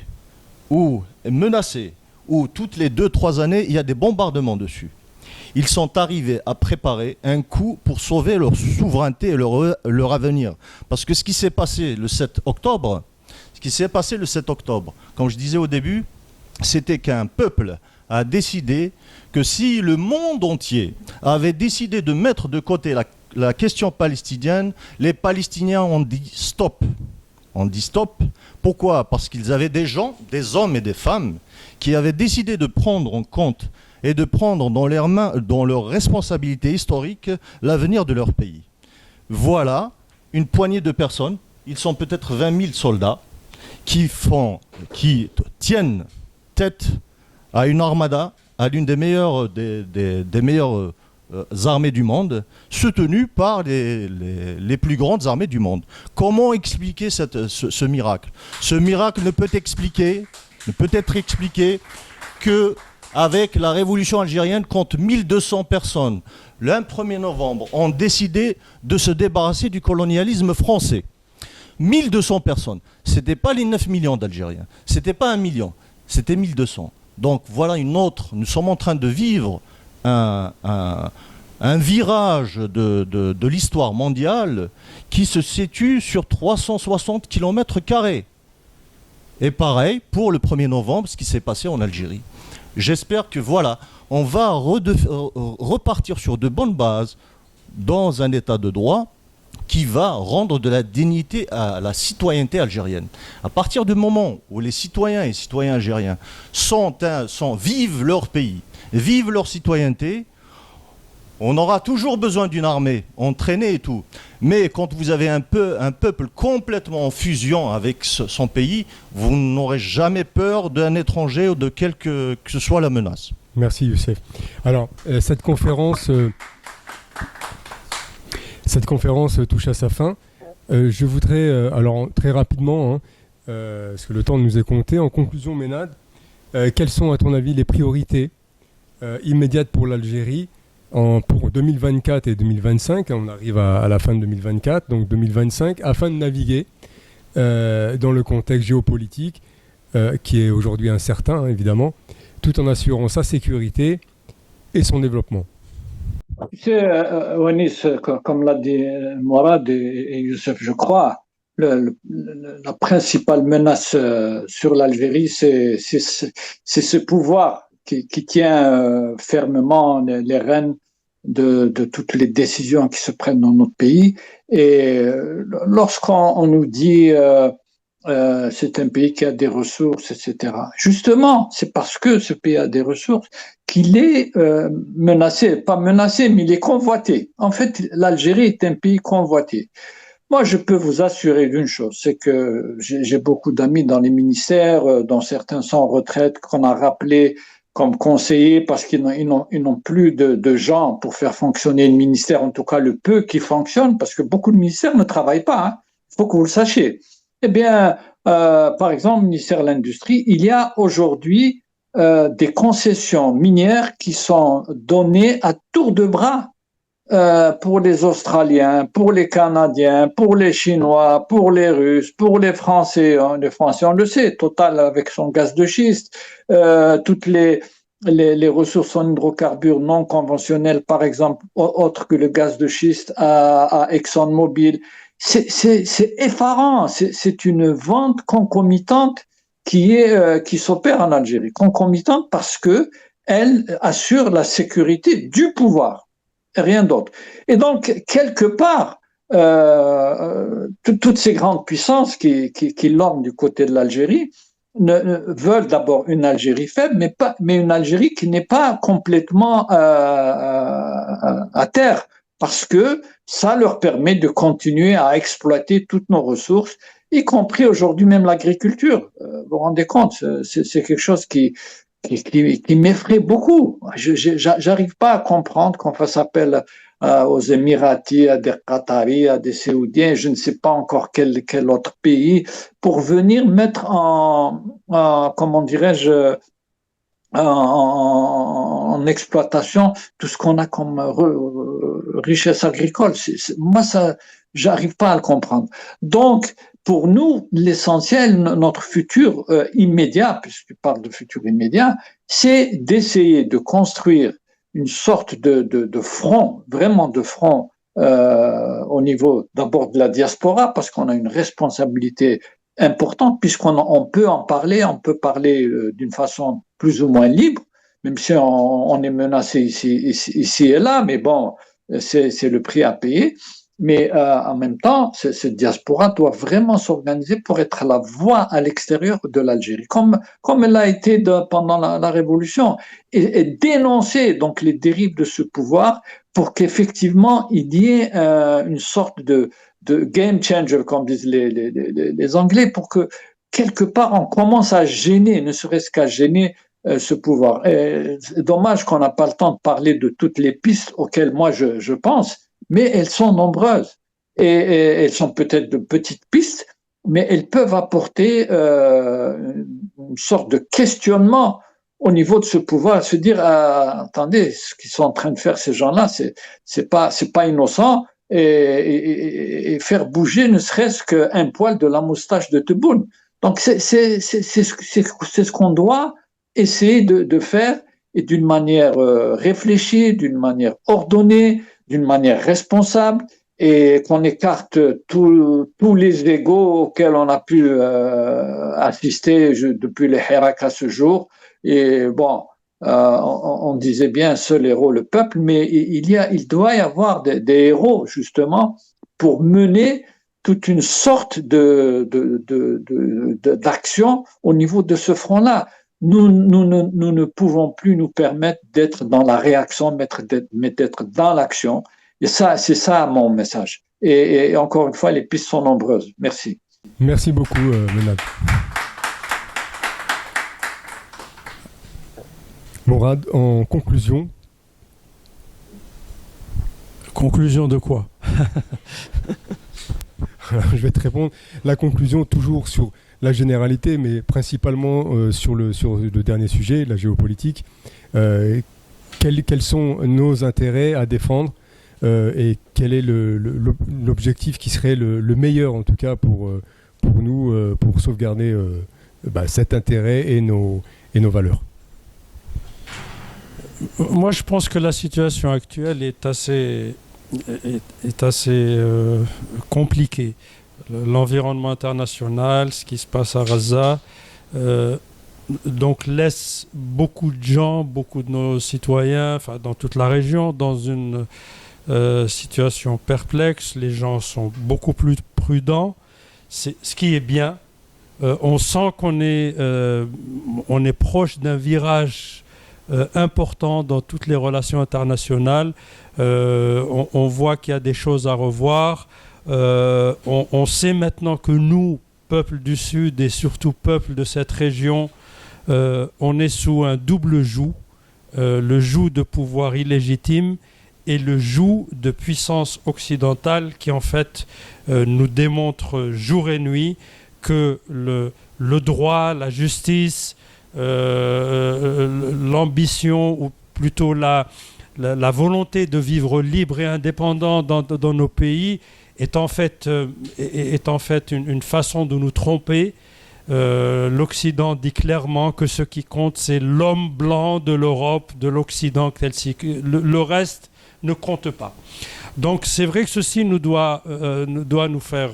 ou menacé, où toutes les 2-3 années, il y a des bombardements dessus, ils sont arrivés à préparer un coup pour sauver leur souveraineté et leur avenir. Parce que ce qui s'est passé le 7 octobre, comme je disais au début, c'était qu'un peuple a décidé que si le monde entier avait décidé de mettre de côté la question palestinienne, les Palestiniens ont dit stop. On dit stop. Pourquoi? Parce qu'ils avaient des gens, des hommes et des femmes, qui avaient décidé de prendre en compte et de prendre dans leurs mains, dans leur responsabilité historique, l'avenir de leur pays. Voilà une poignée de personnes, ils sont peut-être 20 000 soldats, qui tiennent tête à une armada, à l'une des meilleures armées du monde, soutenues par les plus grandes armées du monde. Comment expliquer ce miracle? Ce miracle ne peut être expliqué que avec la révolution algérienne, quand 1200 personnes, le 1er novembre, ont décidé de se débarrasser du colonialisme français. 1200 personnes. Ce n'était pas les 9 millions d'Algériens. Ce n'était pas 1 million. C'était 1200. Donc voilà nous sommes en train de vivre un virage de l'histoire mondiale qui se situe sur 360 km². Et pareil pour le 1er novembre, ce qui s'est passé en Algérie. J'espère que on va repartir sur de bonnes bases dans un état de droit qui va rendre de la dignité à la citoyenneté algérienne. À partir du moment où les citoyens et citoyens algériens vivent leur pays, vivent leur citoyenneté, on aura toujours besoin d'une armée entraînée et tout. Mais quand vous avez un peuple complètement en fusion avec son pays, vous n'aurez jamais peur d'un étranger ou de que ce soit la menace. Merci Youssef. Alors, cette conférence touche à sa fin. Je voudrais, alors très rapidement, parce que le temps nous est compté, en conclusion, Ménade, quelles sont à ton avis les priorités immédiates pour l'Algérie pour 2024 et 2025, on arrive à la fin de 2024, donc 2025, afin de naviguer dans le contexte géopolitique qui est aujourd'hui incertain, évidemment, tout en assurant sa sécurité et son développement. Tu sais, Wanis, comme l'a dit Mourad et Youssef, je crois, la principale menace sur l'Algérie, c'est ce pouvoir qui tient fermement les rênes de toutes les décisions qui se prennent dans notre pays. Et lorsqu'on nous dit c'est un pays qui a des ressources, etc. Justement, c'est parce que ce pays a des ressources qu'il est menacé, pas menacé, mais il est convoité. En fait, l'Algérie est un pays convoité. Moi, je peux vous assurer d'une chose, c'est que j'ai beaucoup d'amis dans les ministères, dont certains sont en retraite, qu'on a rappelé comme conseillers parce qu'ils n'ont plus de gens pour faire fonctionner le ministère, en tout cas le peu qui fonctionne, parce que beaucoup de ministères ne travaillent pas, hein. Il faut que vous le sachiez. Eh bien, par exemple, le ministère de l'Industrie, il y a aujourd'hui des concessions minières qui sont données à tour de bras pour les Australiens, pour les Canadiens, pour les Chinois, pour les Russes, pour les Français. Les Français, on le sait, Total avec son gaz de schiste, toutes les ressources en hydrocarbures non conventionnels, par exemple, autres que le gaz de schiste à ExxonMobil. C'est effarant, c'est une vente concomitante qui s'opère en Algérie, concomitante parce que elle assure la sécurité du pouvoir, et rien d'autre. Et donc, quelque part, toutes ces grandes puissances qui lorgnent du côté de l'Algérie veulent d'abord une Algérie faible, mais une Algérie qui n'est pas complètement à terre, parce que ça leur permet de continuer à exploiter toutes nos ressources, y compris aujourd'hui même l'agriculture. Vous vous rendez compte, c'est quelque chose qui m'effraie beaucoup. J'arrive pas à comprendre qu'on fasse appel aux Émiratis, à des Qataris, à des Saoudiens, je ne sais pas encore quel autre pays, pour venir mettre comment dirais-je, en exploitation tout ce qu'on a comme richesse agricole. Moi, ça, j'arrive pas à le comprendre. Donc, pour nous, l'essentiel, notre futur immédiat, puisque tu parles de futur immédiat, c'est d'essayer de construire une sorte de front, vraiment de front au niveau d'abord de la diaspora, parce qu'on a une responsabilité importante, puisqu'on peut en parler, on peut parler d'une façon plus ou moins libre, même si on est menacé ici et là, mais bon, c'est le prix à payer. Mais en même temps, cette diaspora doit vraiment s'organiser pour être la voix à l'extérieur de l'Algérie, comme elle l'a été pendant la Révolution, et dénoncer donc les dérives de ce pouvoir pour qu'effectivement il y ait une sorte de game changer, comme disent les Anglais, pour que quelque part on commence à gêner, ne serait-ce qu'à gêner ce pouvoir. C'est dommage qu'on n'a pas le temps de parler de toutes les pistes auxquelles moi je pense, mais elles sont nombreuses et elles sont peut-être de petites pistes, mais elles peuvent apporter une sorte de questionnement au niveau de ce pouvoir, se dire attendez, ce qu'ils sont en train de faire ces gens-là, c'est pas innocent, et faire bouger ne serait-ce qu'un poil de la moustache de Tebboune. Donc c'est ce qu'on doit essayer de faire, et d'une manière réfléchie, d'une manière ordonnée, d'une manière responsable, et qu'on écarte tous les égos auxquels on a pu assister depuis les Hirak à ce jour. Et bon, on disait bien seul héros le peuple, mais il doit y avoir des héros justement pour mener toute une sorte d'action au niveau de ce front-là. Nous ne pouvons plus nous permettre d'être dans la réaction, mais d'être dans l'action. Et ça, c'est ça mon message. Et encore une fois, les pistes sont nombreuses. Merci. Merci beaucoup, Menad. Mourad, en conclusion. Conclusion de quoi? Alors, je vais te répondre. La conclusion, toujours sur la généralité, mais principalement sur le dernier sujet, la géopolitique. Quels sont nos intérêts à défendre et quel est l'objectif qui serait le meilleur, en tout cas, pour nous, pour sauvegarder cet intérêt et nos valeurs? Moi, je pense que la situation actuelle est assez compliquée. L'environnement international, ce qui se passe à Gaza, donc laisse beaucoup de gens, beaucoup de nos citoyens, enfin dans toute la région, dans une situation perplexe. Les gens sont beaucoup plus prudents, c'est ce qui est bien. On sent qu'on est proche d'un virage important dans toutes les relations internationales. On voit qu'il y a des choses à revoir. On sait maintenant que nous, peuple du Sud et surtout peuple de cette région, on est sous un double joug, le joug de pouvoir illégitime et le joug de puissance occidentale qui en fait nous démontre jour et nuit que le droit, la justice, l'ambition ou plutôt la volonté de vivre libre et indépendant dans nos pays est en fait une façon de nous tromper. L'Occident dit clairement que ce qui compte, c'est l'homme blanc de l'Europe, de l'Occident, le reste ne compte pas. Donc c'est vrai que ceci nous doit nous faire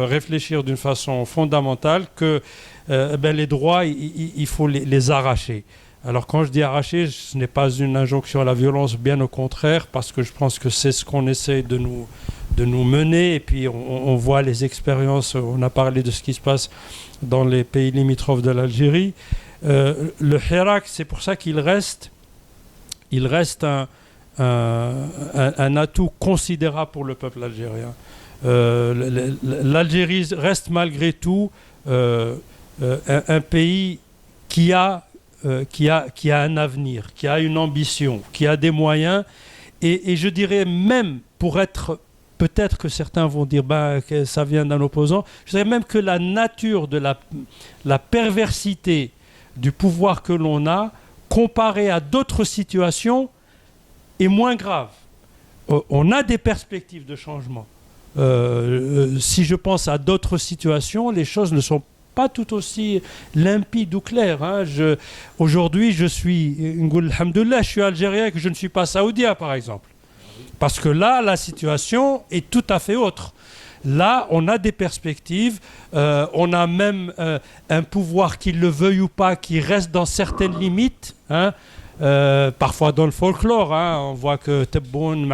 réfléchir d'une façon fondamentale que les droits, il faut les arracher. Alors quand je dis arracher, ce n'est pas une injonction à la violence, bien au contraire, parce que je pense que c'est ce qu'on essaie de nous mener, et puis on voit les expériences, on a parlé de ce qui se passe dans les pays limitrophes de l'Algérie. Le Hirak, c'est pour ça qu'il reste un atout considérable pour le peuple algérien. L'Algérie reste malgré tout un pays qui a un avenir, qui a une ambition, qui a des moyens, et je dirais même, pour être, peut-être que certains vont dire que ça vient d'un opposant, je dirais même que la nature de la perversité du pouvoir que l'on a, comparée à d'autres situations, est moins grave. On a des perspectives de changement. Si je pense à d'autres situations, les choses ne sont pas tout aussi limpides ou claires. Aujourd'hui, je suis algérien, que je ne suis pas saoudien, par exemple. Parce que là, la situation est tout à fait autre. Là, on a des perspectives, on a même un pouvoir, qu'il le veuille ou pas, qui reste dans certaines limites. Parfois dans le folklore, on voit que Tebboune,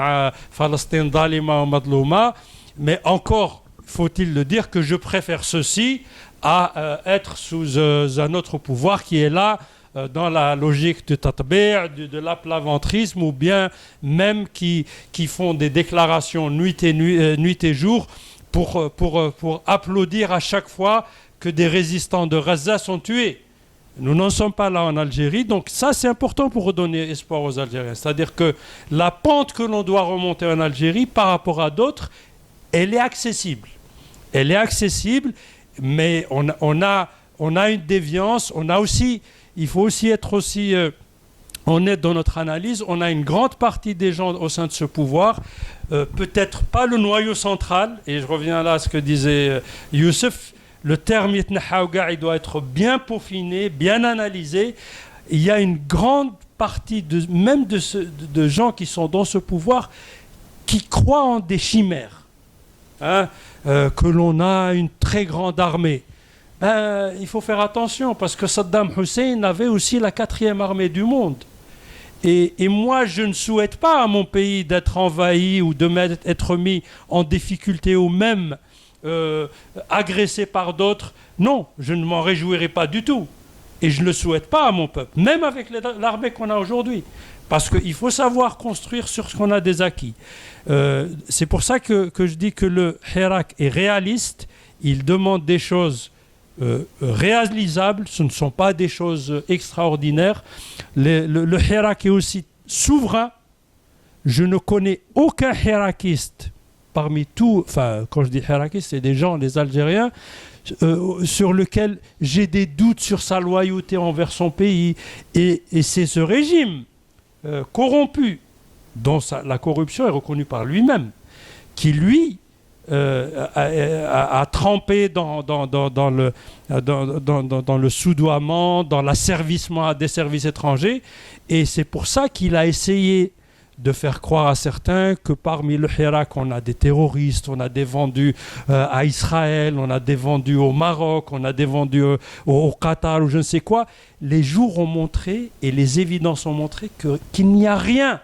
Palestine, Dalima, Madlouma, mais encore faut-il le dire que je préfère ceci à être sous un autre pouvoir qui est là dans la logique du tatbi', de l'aplaventrisme, ou bien même qui font des déclarations nuit et jour pour applaudir à chaque fois que des résistants de Gaza sont tués. Nous n'en sommes pas là en Algérie, donc ça c'est important pour redonner espoir aux Algériens. C'est-à-dire que la pente que l'on doit remonter en Algérie par rapport à d'autres, elle est accessible. Elle est accessible, mais on a une déviance, il faut aussi être aussi honnête dans notre analyse. On a une grande partie des gens au sein de ce pouvoir, peut-être pas le noyau central, et je reviens là à ce que disait Youssef. Le terme il doit être bien peaufiné, bien analysé. Il y a une grande partie de gens qui sont dans ce pouvoir qui croient en des chimères. Que l'on a une très grande armée. Il faut faire attention, parce que Saddam Hussein avait aussi la 4e armée du monde. Et moi, je ne souhaite pas à mon pays d'être envahi ou d'être mis en difficulté ou même agressé par d'autres. Non, je ne m'en réjouirai pas du tout. Et je ne le souhaite pas à mon peuple, même avec l'armée qu'on a aujourd'hui. Parce qu'il faut savoir construire sur ce qu'on a des acquis. C'est pour ça que je dis que le Hirak est réaliste. Il demande des choses réalisables. Ce ne sont pas des choses extraordinaires. Le Hirak est aussi souverain. Je ne connais aucun Hirakiste parmi tous, enfin, quand je dis Hirakiste, c'est des gens, les Algériens, sur lequel j'ai des doutes sur sa loyauté envers son pays. Et c'est ce régime corrompu, dont la corruption est reconnue par lui-même, qui lui a trempé dans le soudoiement, dans l'asservissement à des services étrangers. Et c'est pour ça qu'il a essayé de faire croire à certains que parmi le Hirak, on a des terroristes, on a des vendus à Israël, on a des vendus au Maroc, on a des vendus au Qatar ou je ne sais quoi. Les jours ont montré et les évidences ont montré qu'il n'y a rien.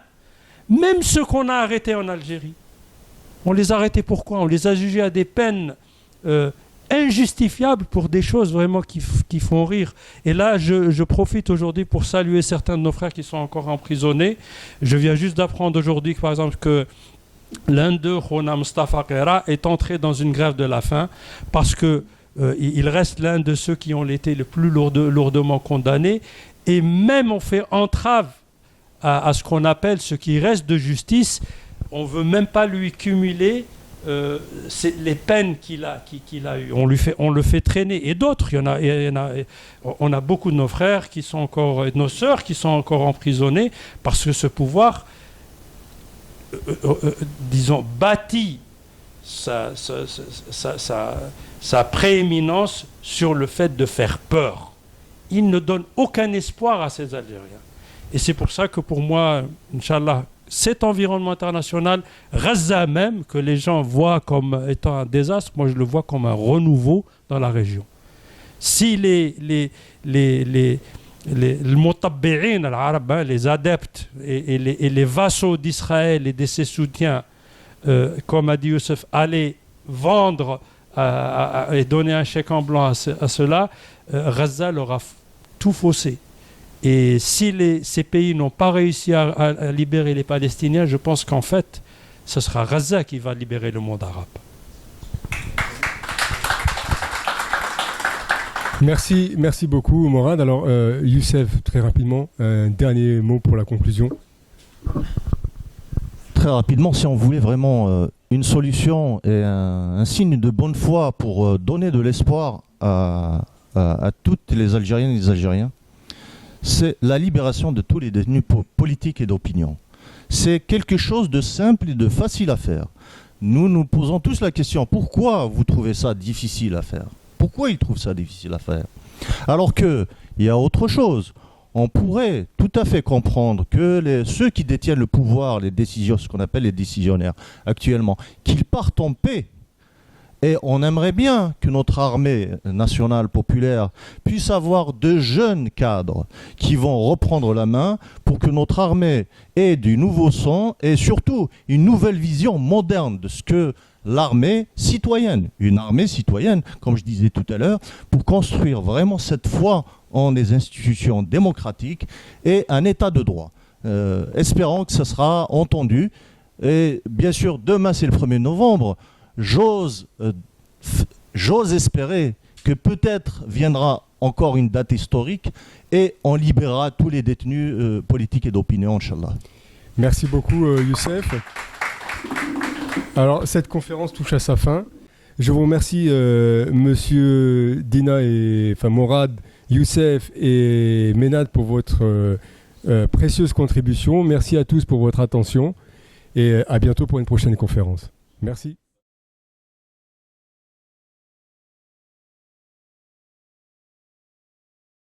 Même ceux qu'on a arrêtés en Algérie. On les a arrêtés pourquoi ? On les a jugés à des peines injustifiables pour des choses vraiment qui font rire. Et là, je profite aujourd'hui pour saluer certains de nos frères qui sont encore emprisonnés. Je viens juste d'apprendre aujourd'hui, par exemple, que l'un d'eux, Khona Mustafa Ghera, est entré dans une grève de la faim parce que il reste l'un de ceux qui ont été le plus lourdement condamnés. Et même on fait entrave à ce qu'on appelle ce qui reste de justice. On ne veut même pas lui cumuler les peines qu'il a eues. On le fait traîner. Et d'autres, on a beaucoup de nos frères qui sont encore, et de nos sœurs qui sont encore emprisonnés parce que ce pouvoir, disons, bâtit sa prééminence sur le fait de faire peur. Il ne donne aucun espoir à ces Algériens. Et c'est pour ça que pour moi, Inch'Allah, cet environnement international, Gaza même, que les gens voient comme étant un désastre, moi je le vois comme un renouveau dans la région. Si les mutabbi'in al-arab, les adeptes et les vassaux d'Israël et de ses soutiens, comme a dit Youssef, allaient vendre et donner un chèque en blanc à cela, Gaza leur a tout faussé. Et si ces pays n'ont pas réussi à libérer les Palestiniens, je pense qu'en fait, ce sera Gaza qui va libérer le monde arabe. Merci beaucoup, Morad. Alors, Youssef, très rapidement, un dernier mot pour la conclusion. Très rapidement, si on voulait vraiment une solution et un signe de bonne foi pour donner de l'espoir à toutes les Algériennes et les Algériens, c'est la libération de tous les détenus politiques et d'opinion. C'est quelque chose de simple et de facile à faire. Nous posons tous la question, pourquoi vous trouvez ça difficile à faire ? Pourquoi ils trouvent ça difficile à faire ? Alors qu'il y a autre chose. On pourrait tout à fait comprendre que ceux qui détiennent le pouvoir, les décisions, ce qu'on appelle les décisionnaires actuellement, qu'ils partent en paix. Et on aimerait bien que notre armée nationale populaire puisse avoir de jeunes cadres qui vont reprendre la main pour que notre armée ait du nouveau sang et surtout une nouvelle vision moderne de ce que l'armée citoyenne, une armée citoyenne, comme je disais tout à l'heure, pour construire vraiment cette foi en des institutions démocratiques et un état de droit. Espérons que ça sera entendu. Et bien sûr, demain c'est le 1er novembre. J'ose espérer que peut-être viendra encore une date historique et on libérera tous les détenus politiques et d'opinion, Inch'Allah. Merci beaucoup, Youssef. Alors, cette conférence touche à sa fin. Je vous remercie, monsieur Dina Morad, Youssef et Ménad pour votre précieuse contribution. Merci à tous pour votre attention et à bientôt pour une prochaine conférence. Merci.